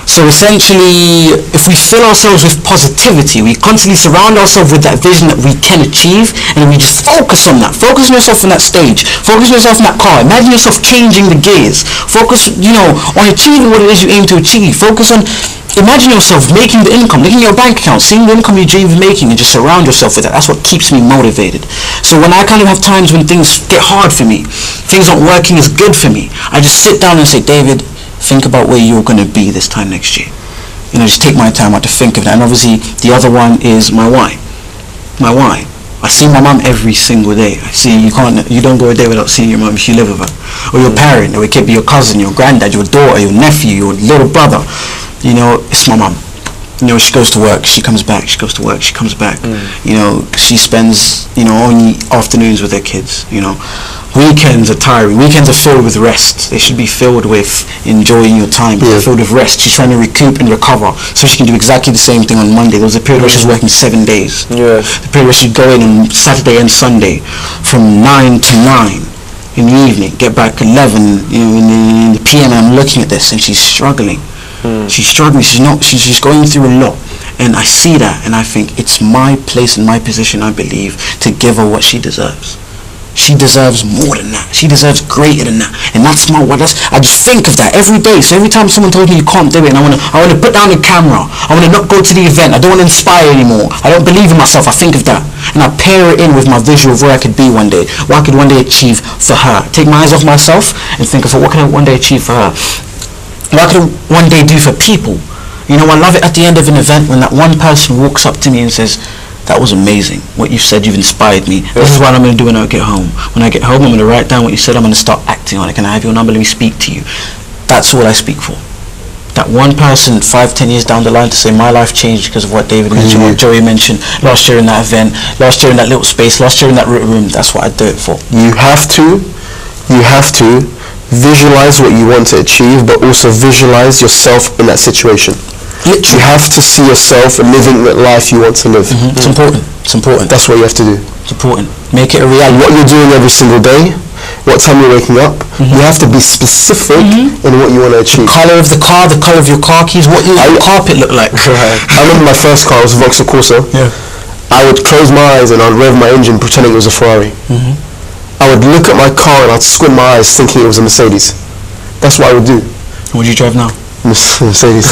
So essentially, if we fill ourselves with positivity, we constantly surround ourselves with that vision that we can achieve, and we just focus on that. Focus on yourself on that stage. Focus on yourself in that car. Imagine yourself changing the gears. Focus, on achieving what it is you aim to achieve. Focus on, imagine yourself making the income, looking at your bank account, seeing the income you dream of making, and just surround yourself with that. That's what keeps me motivated. So when I kind of have times when things get hard for me, things aren't working as good for me, I just sit down and say, David, think about where you're going to be this time next year. Just take my time out to think of that. And obviously, the other one is my why. My why. I see my mum every single day. I see you don't go a day without seeing your mum if you live with her, or your parent, or it could be your cousin, your granddad, your daughter, your nephew, your little brother. It's my mum. She goes to work, she comes back, she goes to work, she comes back. She spends, only afternoons with her kids. Weekends are tiring. Weekends are filled with rest. They should be filled with enjoying your time. They're filled with rest. She's trying to recoup and recover so she can do exactly the same thing on Monday. There was a period where she was working 7 days. The period where she'd go in on Saturday and Sunday from 9 to 9 in the evening, get back 11 in the PM, and I'm looking at this and she's struggling. She's struggling. She's going through a lot. And I see that and I think it's my place and my position, I believe, to give her what she deserves. She deserves more than that. She deserves greater than that. And that's my what. I just think of that every day. So every time someone tells me you can't do it, and I want to put down the camera, I want to not go to the event, I don't want to inspire anymore, I don't believe in myself, I think of that. And I pair it in with my visual of where I could be one day, what I could one day achieve for her. Take my eyes off myself and think of what can I one day achieve for her. What I could one day do for people. I love it at the end of an event when that one person walks up to me and says, that was amazing. What you said, you've inspired me. This is what I'm going to do when I get home. When I get home, I'm going to write down what you said. I'm going to start acting on it. Can I have your number? Let me speak to you. That's all I speak for. That one person 5-10 years down the line to say my life changed because of what David mentioned, what Joey mentioned last year in that event, last year in that little space, last year in that room. That's what I do it for. You have to visualize what you want to achieve, but also visualize yourself in that situation. Literally. You have to see yourself living the life you want to live. It's important. It's important. That's what you have to do. It's important. Make it a reality. What you're doing every single day, what time you're waking up, you have to be specific in what you want to achieve. The colour of the car, the colour of your car keys, what does your carpet look like? I remember my first car was a Vauxhall Corsa. I would close my eyes and I'd rev my engine pretending it was a Ferrari. I would look at my car and I'd squint my eyes thinking it was a Mercedes. That's what I would do. What do you drive now? Mercedes.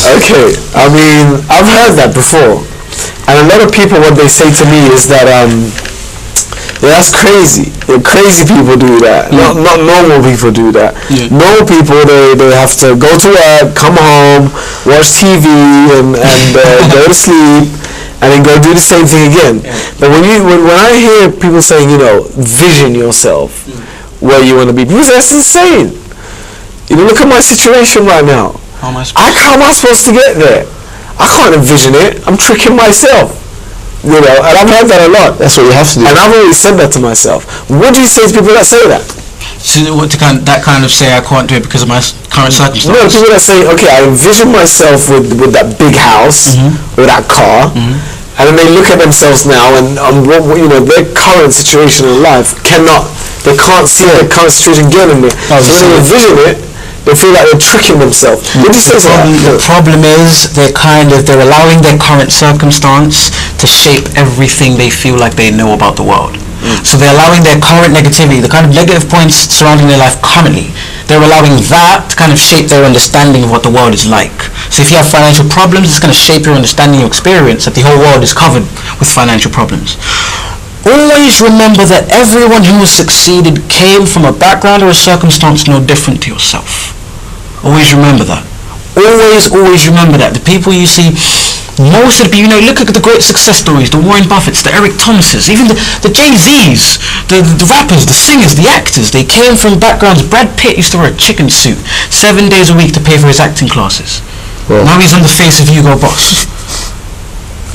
Okay, I mean, I've heard that before, and a lot of people, what they say to me is that that's crazy. Crazy people do that. Not normal people do that. Normal people, they have to go to work, come home, watch TV, and go to sleep, and then go do the same thing again. But when I hear people saying, vision yourself where you want to be, people say that's insane. Look at my situation right now. How am I supposed to get there? I can't envision it. I'm tricking myself. And I've heard that a lot. That's what you have to do. And I've always said that to myself. What do you say to people that say that? So that kind of say I can't do it because of my current circumstances? No, people that say, okay, I envision myself with that big house or that car, and then they look at themselves now and their current situation in life they can't see their current situation getting there. So when they envision it, they feel like they're tricking themselves. What do you say to that? The problem is they're allowing their current circumstance to shape everything they feel like they know about the world. So they're allowing their current negativity, the kind of negative points surrounding their life currently, they're allowing that to kind of shape their understanding of what the world is like. So if you have financial problems, it's going to shape your understanding, your experience that the whole world is covered with financial problems. Always remember that everyone who has succeeded came from a background or a circumstance no different to yourself. Always remember that. Always remember that. The people you see, most of the people, look at the great success stories, the Warren Buffetts, the Eric Thomases, even the Jay-Z's, the rappers, the singers, the actors, they came from backgrounds. Brad Pitt used to wear a chicken suit 7 days a week to pay for his acting classes. Now he's on the face of Hugo Boss.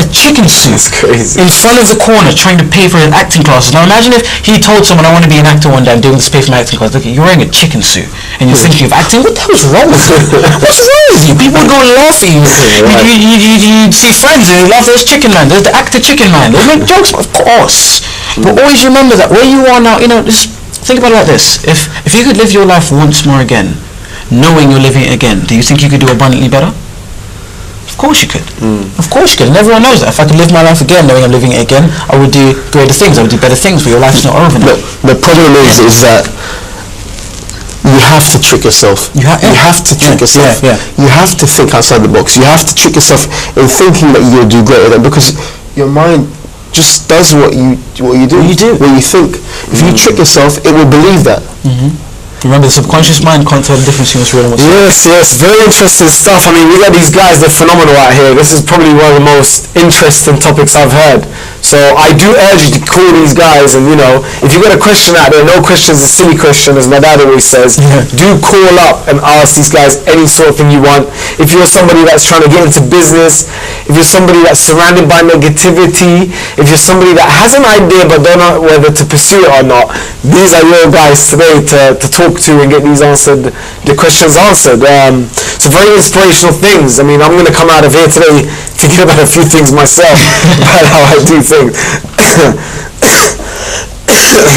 A chicken suit. That's crazy. In front of the corner trying to pay for his acting classes. Now imagine if he told someone, I want to be an actor one day, I'm doing this pay for my acting class. Look, you're wearing a chicken suit and you're thinking of acting. What the hell is wrong with you? What's wrong with you? People would go and laugh at you. You'd see friends and they'd laugh, there's Chicken Man, there's the actor Chicken Man. They'd make jokes, of course. But always remember that where you are now, just think about it like this. If you could live your life once more again, knowing you're living it again, do you think you could do abundantly better? Of course you could. Of course you could. And everyone knows that. If I could live my life again knowing I'm living it again, I would do greater things. I would do better things, but your life's not over now. The problem is that you have to trick yourself. You have to trick yourself. You have to think outside the box. You have to trick yourself in thinking that you'll do greater than, because your mind just does what you do. What you think. If you trick yourself, it will believe that. Remember, the subconscious mind can't tell the difference between what's real and what's Yes, very interesting stuff. I mean, we got these guys, they're phenomenal out here. This is probably one of the most interesting topics I've heard. So I do urge you to call these guys, and if you got a question out there, no question is a silly question, as my dad always says. Do call up and ask these guys any sort of thing you want. If you're somebody that's trying to get into business, if you're somebody that's surrounded by negativity, if you're somebody that has an idea but don't know whether to pursue it or not, these are your guys today to talk to and get the questions answered. So very inspirational things. I mean, I'm going to come out of here today thinking about a few things myself about how I do things.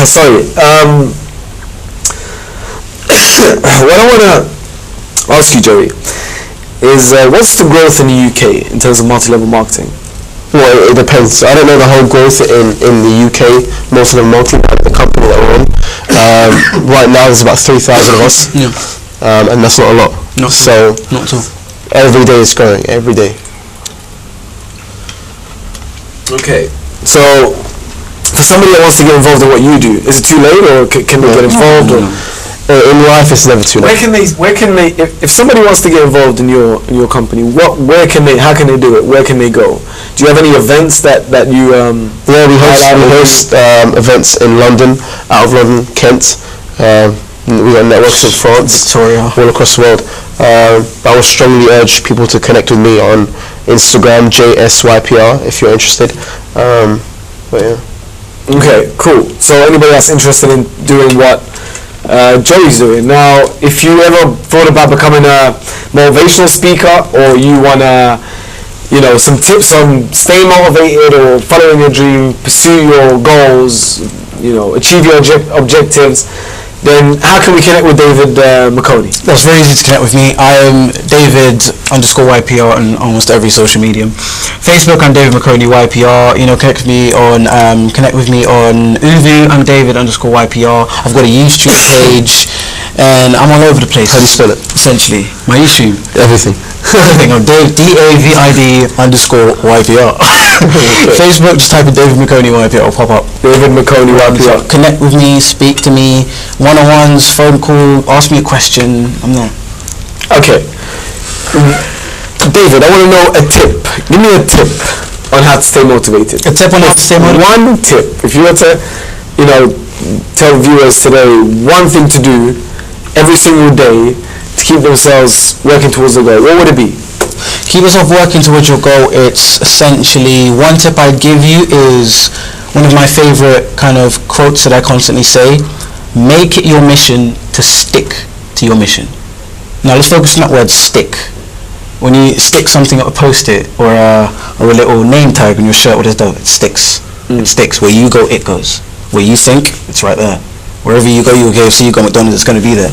Sorry. What I want to ask you, Joey, is what's the growth in the UK in terms of multi-level marketing? Well, it depends. I don't know the whole growth in the UK, multi-level marketing, the company that we're on. Right now there's about 3,000 of us, and that's not a lot. Not at all. Every day it's growing, every day. Okay, so for somebody that wants to get involved in what you do, is it too late, or can they get involved? In life, it's never too late. Where can they? If somebody wants to get involved in your company, how can they do it? Where can they go? Do you have any events that you? Yeah, we host events in London, out of London, Kent. We got networks in France, Victoria, all across the world. I would strongly urge people to connect with me on Instagram, JSYPR, if you're interested. But yeah. Okay, cool. So anybody that's interested in doing what Joey's doing. Now, if you ever thought about becoming a motivational speaker, or you want to, some tips on staying motivated or following your dream, pursue your goals, achieve your objectives, then how can we connect with David McConey? That's very easy to connect with me. I am David_YPR on almost every social medium. Facebook, I'm David McConey YPR. Connect with me on Uvu. I'm David_YPR. I've got a YouTube page, and I'm all over the place. How do you spell it? Essentially, my YouTube. Everything. I'm David_YPR. Facebook, just type in David McConey YPR, it'll pop up. David McConey YPR. Connect with me, speak to me, one-on-ones, phone call, ask me a question. I'm there. Okay. David, I want to know a tip. Give me a tip on how to stay motivated. A tip on how to stay motivated? One tip. If you were to, tell viewers today one thing to do every single day to keep themselves working towards the goal, what would it be? Keep yourself working towards your goal. It's essentially, one tip I'd give you is one of my favorite kind of quotes that I constantly say: make it your mission to stick to your mission. Now let's focus on that word stick. When you stick something up a post-it or a little name tag on your shirt, what is that? It sticks. It sticks. Where you go, it goes. Where you think, it's right there. Wherever you go, you go KFC, you go McDonald's, it's going to be there.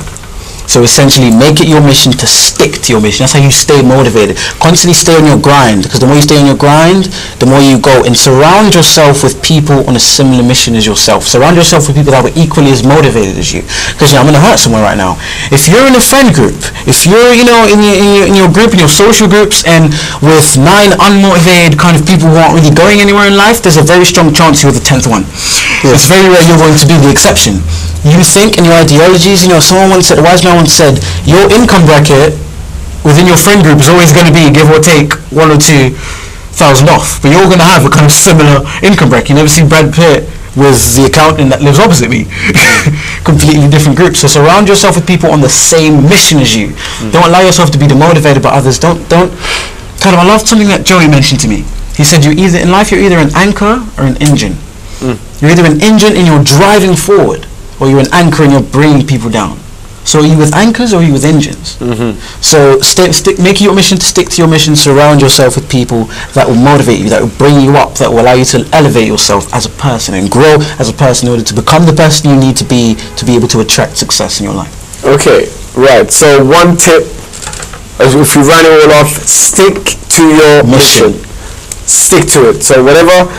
So essentially, make it your mission to stick to your mission. That's how you stay motivated. Constantly stay on your grind, because the more you stay on your grind, the more you go. And surround yourself with people on a similar mission as yourself. Surround yourself with people that were equally as motivated as you. Because I'm going to hurt somewhere right now. If you're in a friend group, if you're in your group, in your social groups, and with 9 unmotivated kind of people who aren't really going anywhere in life, there's a very strong chance you're the 10th one. Yeah. It's very rare you're going to be the exception. You think and your ideologies, someone once said, a wise man once said, your income bracket within your friend group is always going to be, give or take, 1,000 or 2,000 off. But you're going to have a kind of similar income bracket. You never see Brad Pitt with the accountant that lives opposite me. Completely different groups. So surround yourself with people on the same mission as you. Don't allow yourself to be demotivated by others. Don't. I loved something that Joey mentioned to me. He said, you're either an anchor or an engine. You're either an engine and you're driving forward, or you're an anchor and you're bringing people down. So are you with anchors or are you with engines? So make it your mission to stick to your mission. Surround yourself with people that will motivate you, that will bring you up, that will allow you to elevate yourself as a person and grow as a person in order to become the person you need to be able to attract success in your life. Okay, Right. So one tip, if you run it all off, stick to your mission. Stick to it. So whatever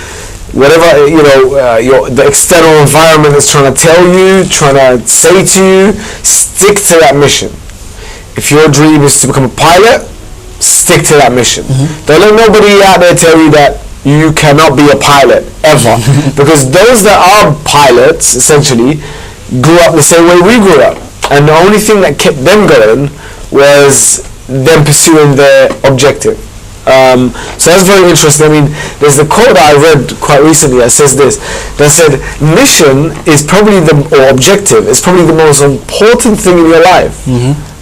the external environment is trying to tell you, trying to say to you, stick to that mission. If your dream is to become a pilot, stick to that mission. Don't let nobody out there tell you that you cannot be a pilot ever, because those that are pilots essentially grew up the same way we grew up, and the only thing that kept them going was them pursuing their objective. So that's very interesting. I mean, there's a quote that I read quite recently that says this, that said mission is probably or objective is probably the most important thing in your life.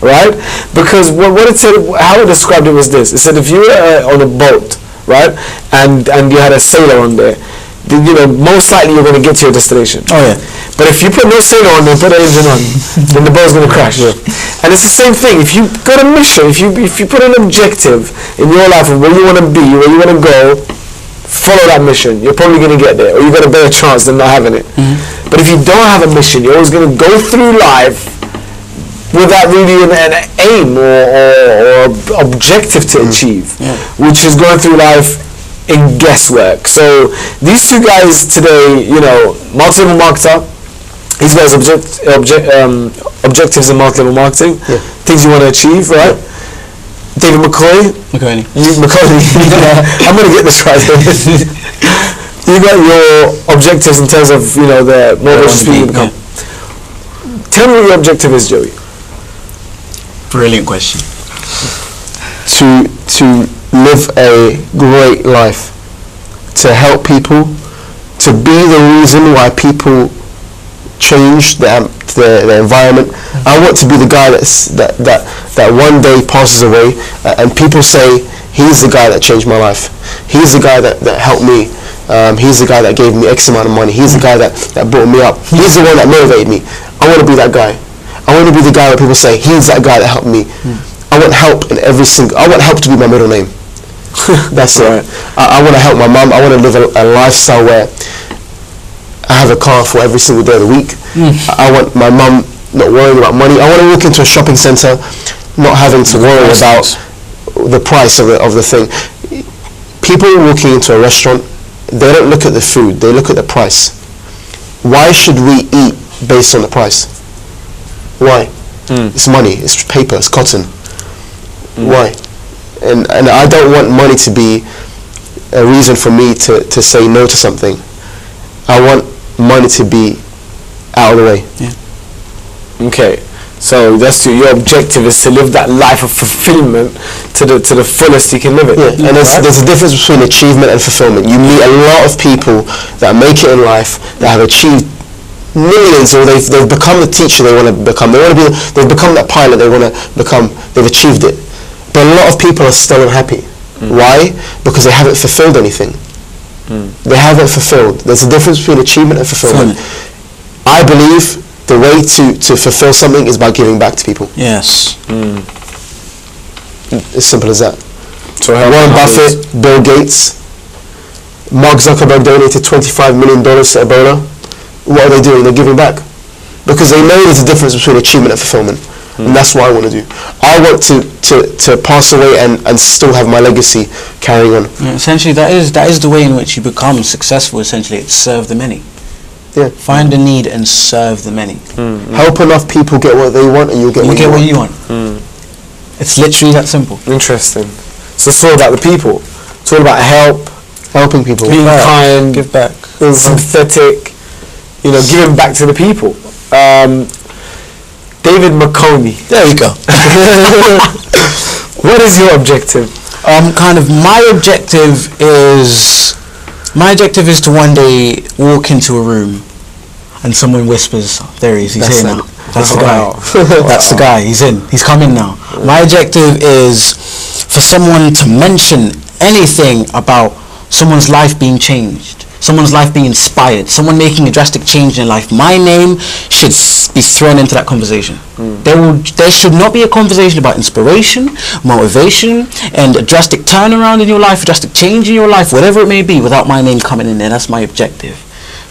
Right? Because what it said, how it described it was this. It said if you were on a boat, right, and you had a sailor on there, most likely you're going to get to your destination. Oh yeah. But if you put no sailor on and put the engine on, then the boat's going to crash. And it's the same thing. If you got a mission, if you put an objective in your life of where you want to be, where you want to go, follow that mission. You're probably going to get there, or you've got a better chance than not having it. But if you don't have a mission, you're always going to go through life without really an aim or objective to achieve, which is going through life in guesswork. So these two guys today, multi-level marketer, he's got his objectives in multi-level marketing, things you want to achieve, right? David McCoy. McConey. I'm going to get this right. You got your objectives in terms of, the motivational speaking become. Tell me what your objective is, Joey. Brilliant question. To live a great life, to help people, to be the reason why people change their environment. I want to be the guy that one day passes away and people say, he's the guy that changed my life. He's the guy that helped me. He's the guy that gave me X amount of money. He's the guy that brought me up. He's the one that motivated me. I want to be that guy. I want to be the guy that people say, he's that guy that helped me. I want help in I want help to be my middle name. That's it. I want to help my mum. I want to live a lifestyle where I have a car for every single day of the week. I want my mum not worrying about money. I want to walk into a shopping centre not having to worry about the price of the thing. People walking into a restaurant, they don't look at the food, they look at the price. Why should we eat based on the price? Why? It's money, it's paper, it's cotton. Why? And I don't want money to be a reason for me to say no to something. I want money to be out of the way. Okay, so your objective is to live that life of fulfillment to the fullest you can live it. And there's a difference between achievement and fulfillment. You meet a lot of people that make it in life, that have achieved millions, or they've become the teacher they want to become. They've become that pilot they want to become. They've achieved it. But a lot of people are still unhappy. Why? Because they haven't fulfilled anything. They haven't fulfilled. There's a difference between achievement and fulfillment. I believe the way to fulfill something is by giving back to people. Yes. As simple as that. So Warren Buffett, Bill Gates, Mark Zuckerberg donated $25 million to Ebola. What are they doing? They're giving back. Because they know there's a difference between achievement and fulfillment. And that's what I want to do. I want to pass away and still have my legacy carrying on. Essentially, that is the way in which you become successful. Essentially, it's serve the many. Find a need and serve the many. Help enough people get what they want, and you'll get what you want. It's literally that simple. Interesting. So it's all about the people. It's all about helping people, being kind, give back, being sympathetic. Giving back to the people. David McConey. There we go. What is your objective? My objective is to one day walk into a room and someone whispers, there he is, he's here now. That's the guy. That's the guy, he's come in now. My objective is for someone to mention anything about someone's life being changed, someone's life being inspired, someone making a drastic change in their life. My name should be thrown into that conversation. There should not be a conversation about inspiration, motivation, and a drastic turnaround in your life, a drastic change in your life, whatever it may be, without my name coming in there. That's my objective.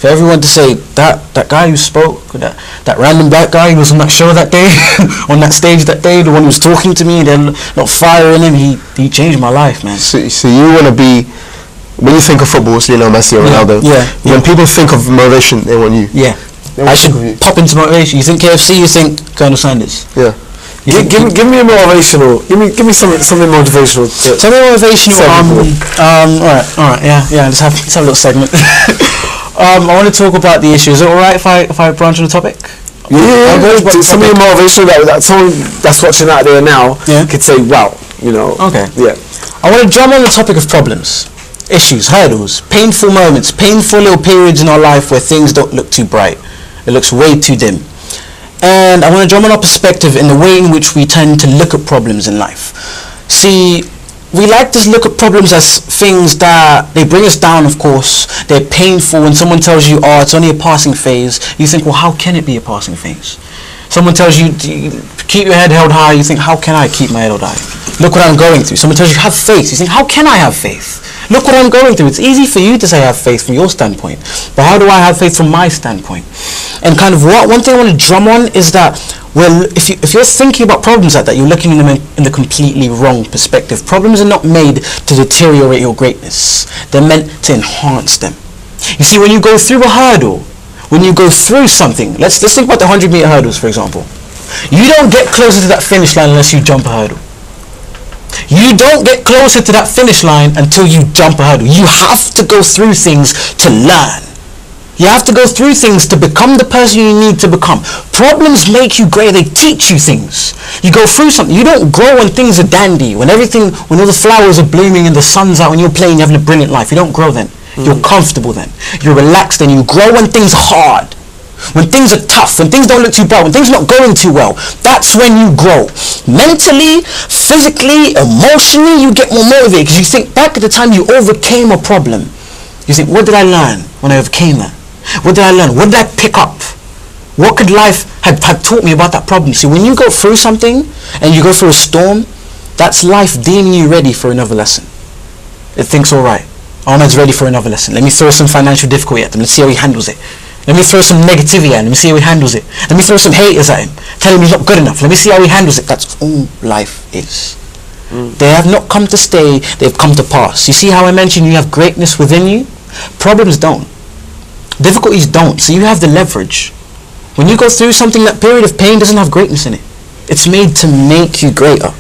For everyone to say that guy who spoke, that random black guy who was on that show that day, on that stage that day, the one who was talking to me, they're not firing him. He changed my life, man. So you want to be, when you think of football, it's Lionel Messi or Ronaldo. Yeah. When people think of motivation, they want you. Yeah. I should pop into motivation. You think KFC, you think Colonel Sanders. Yeah. Give me a motivational. Give me something motivational. Something motivational. All right. Yeah. Let's have a little segment. I want to talk about the issue. Is it all right if I branch on the topic? Yeah. Something motivational that someone that's watching out there now could say, wow, you know. Okay. Yeah. I want to jump on the topic of problems, issues, hurdles, painful moments, painful little periods in our life where things don't look too bright. It looks way too dim. And I want to jump on our perspective in the way in which we tend to look at problems in life. See, we like to look at problems as things that they bring us down, of course. They're painful. When someone tells you, oh, it's only a passing phase, you think, well, how can it be a passing phase? Someone tells you, keep your head held high, you think, how can I keep my head held high? Look what I'm going through. Someone tells you, have faith. You think, how can I have faith? Look what I'm going through. It's easy for you to say have faith from your standpoint, but how do I have faith from my standpoint? And kind of one thing I want to drum on is that, well, if you're thinking about problems like that, you're looking at them in the completely wrong perspective. Problems are not made to deteriorate your greatness. They're meant to enhance them. You see, when you go through a hurdle, when you go through something, let's think about the 100-meter hurdles, for example. You don't get closer to that finish line unless you jump a hurdle. You don't get closer to that finish line until you jump a hurdle. You have to go through things to learn. You have to go through things to become the person you need to become. Problems make you great. They teach you things. You go through something. You don't grow when things are dandy, when all the flowers are blooming and the sun's out and you're playing, you're having a brilliant life. You don't grow then. You're comfortable then. You're relaxed then. You grow when things are hard. When things are tough, when things don't look too bright, when things are not going too well, that's when you grow. Mentally, physically, emotionally, you get more motivated because you think back at the time you overcame a problem. You think, what did I learn when I overcame that? What did I learn? What did I pick up? What could life have taught me about that problem? See, when you go through something and you go through a storm, that's life deeming you ready for another lesson. It thinks, all right, Ahmed's ready for another lesson. Let me throw some financial difficulty at him. Let's see how he handles it. Let me throw some negativity at him. Let me see how he handles it. Let me throw some haters at him. Tell him he's not good enough. Let me see how he handles it. That's all life is. They have not come to stay. They've come to pass. You see how I mentioned you have greatness within you? Problems don't. Difficulties don't. So you have the leverage. When you go through something, that period of pain doesn't have greatness in it. It's made to make you greater.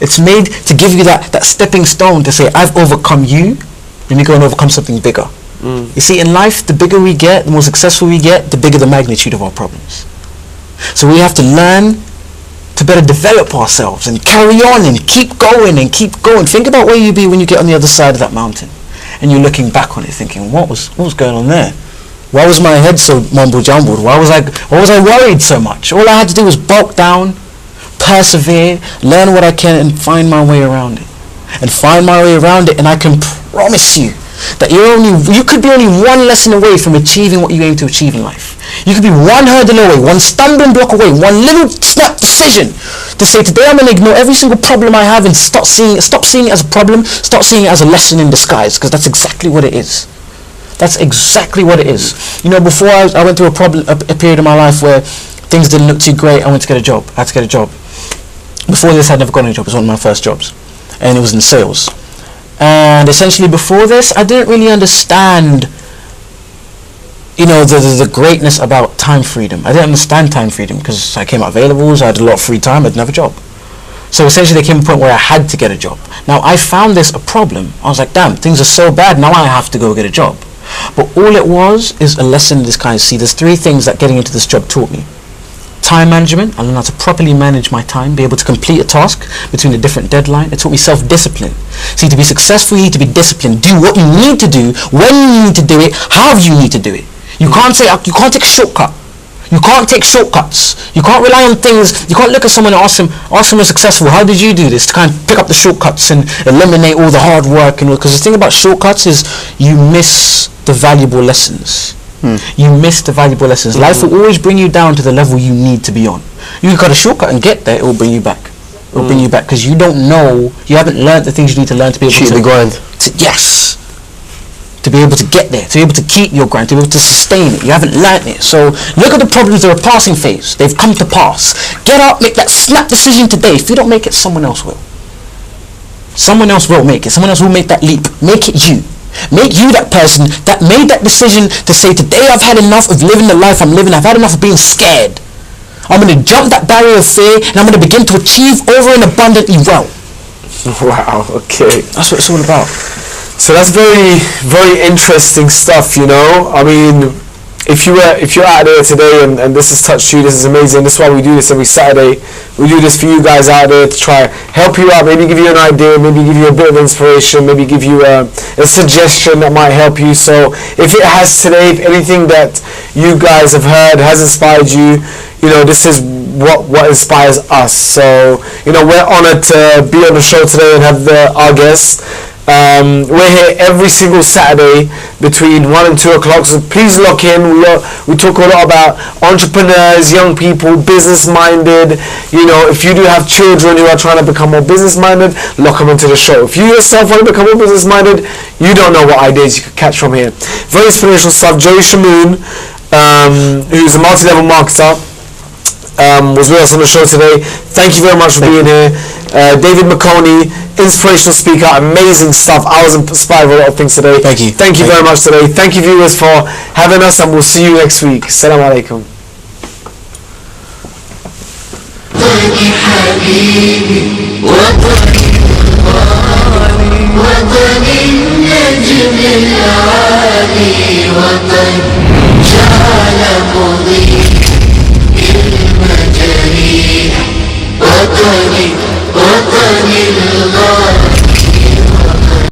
It's made to give you that stepping stone to say, I've overcome you. Let me go and overcome something bigger. You see, in life, the bigger we get, the more successful we get, the bigger the magnitude of our problems. So we have to learn to better develop ourselves and carry on and keep going and keep going. Think about where you'll be when you get on the other side of that mountain and you're looking back on it thinking, what was going on there? Why was my head so mumble-jumbled? Why was I worried so much? All I had to do was bulk down, persevere, learn what I can and find my way around it. And find my way around it, and I can promise you that you could be only one lesson away from achieving what you aim to achieve in life. You could be one hurdle away, one stumbling block away, one little snap decision to say, today I'm going to ignore every single problem I have and stop seeing it as a problem, start seeing it as a lesson in disguise, because that's exactly what it is. That's exactly what it is. You know, before I went through a period of my life where things didn't look too great, I went to get a job. I had to get a job. Before this, I'd never gotten a job. It was one of my first jobs. And it was in sales. And essentially before this, I didn't really understand, you know, the greatness about time freedom. I didn't understand time freedom because I came out of A-levels, I had a lot of free time, I didn't have a job. So essentially there came a point where I had to get a job. Now I found this a problem. I was like, damn, things are so bad, now I have to go get a job. But all it was is a lesson in disguise. See, there's three things that getting into this job taught me. Time management, I learned how to properly manage my time, be able to complete a task between a different deadline. It taught me self-discipline. See, to be successful, you need to be disciplined. Do what you need to do, when you need to do it, how you need to do it. You can't take a shortcut. You can't take shortcuts. You can't rely on things. You can't look at someone and ask them who's successful, how did you do this? To kind of pick up the shortcuts and eliminate all the hard work. Because the thing about shortcuts is you miss the valuable lessons. You miss the valuable lessons. Life will always bring you down to the level you need to be on. You can cut a shortcut and get there, it will bring you back. It will bring you back because you don't know, you haven't learned the things you need to learn to be able to... the grind. Yes. To to be able to get there, to be able to keep your grind, to be able to sustain it. You haven't learnt it. So look at the problems. They're a passing phase. They've come to pass. Get up, make that snap decision today. If you don't make it, someone else will. Someone else will make it. Someone else will make that leap. Make it you. Make you that person that made that decision to say, today I've had enough of living the life I'm living. I've had enough of being scared. I'm going to jump that barrier of fear, and I'm going to begin to achieve over and abundantly well. Wow, okay. That's what it's all about. So that's very, very interesting stuff, you know. I mean, if you're out there today and this has touched you, this is amazing. This is why we do this every Saturday. We do this for you guys out there to try help you out, maybe give you an idea, maybe give you a bit of inspiration, maybe give you a suggestion that might help you. So if it has today, if anything that you guys have heard has inspired you, you know, this is what inspires us. So, you know, we're honored to be on the show today and have our guests. We're here every single Saturday between 1 and 2 o'clock, so please lock in. We talk a lot about entrepreneurs, young people, business-minded. You know, if you do have children who are trying to become more business-minded, lock them onto the show. If you yourself want to become more business-minded, you don't know what ideas you could catch from here. Very inspirational stuff. Joey Shamoon, who's a multi-level marketer, was with us on the show today. Thank you very much for being here. David McConey, inspirational speaker, amazing stuff. I was inspired by a lot of things today. Thank you. Thank you very much today. Thank you, viewers, for having us, and we'll see you next week. Assalamu alaikum. وطني النجم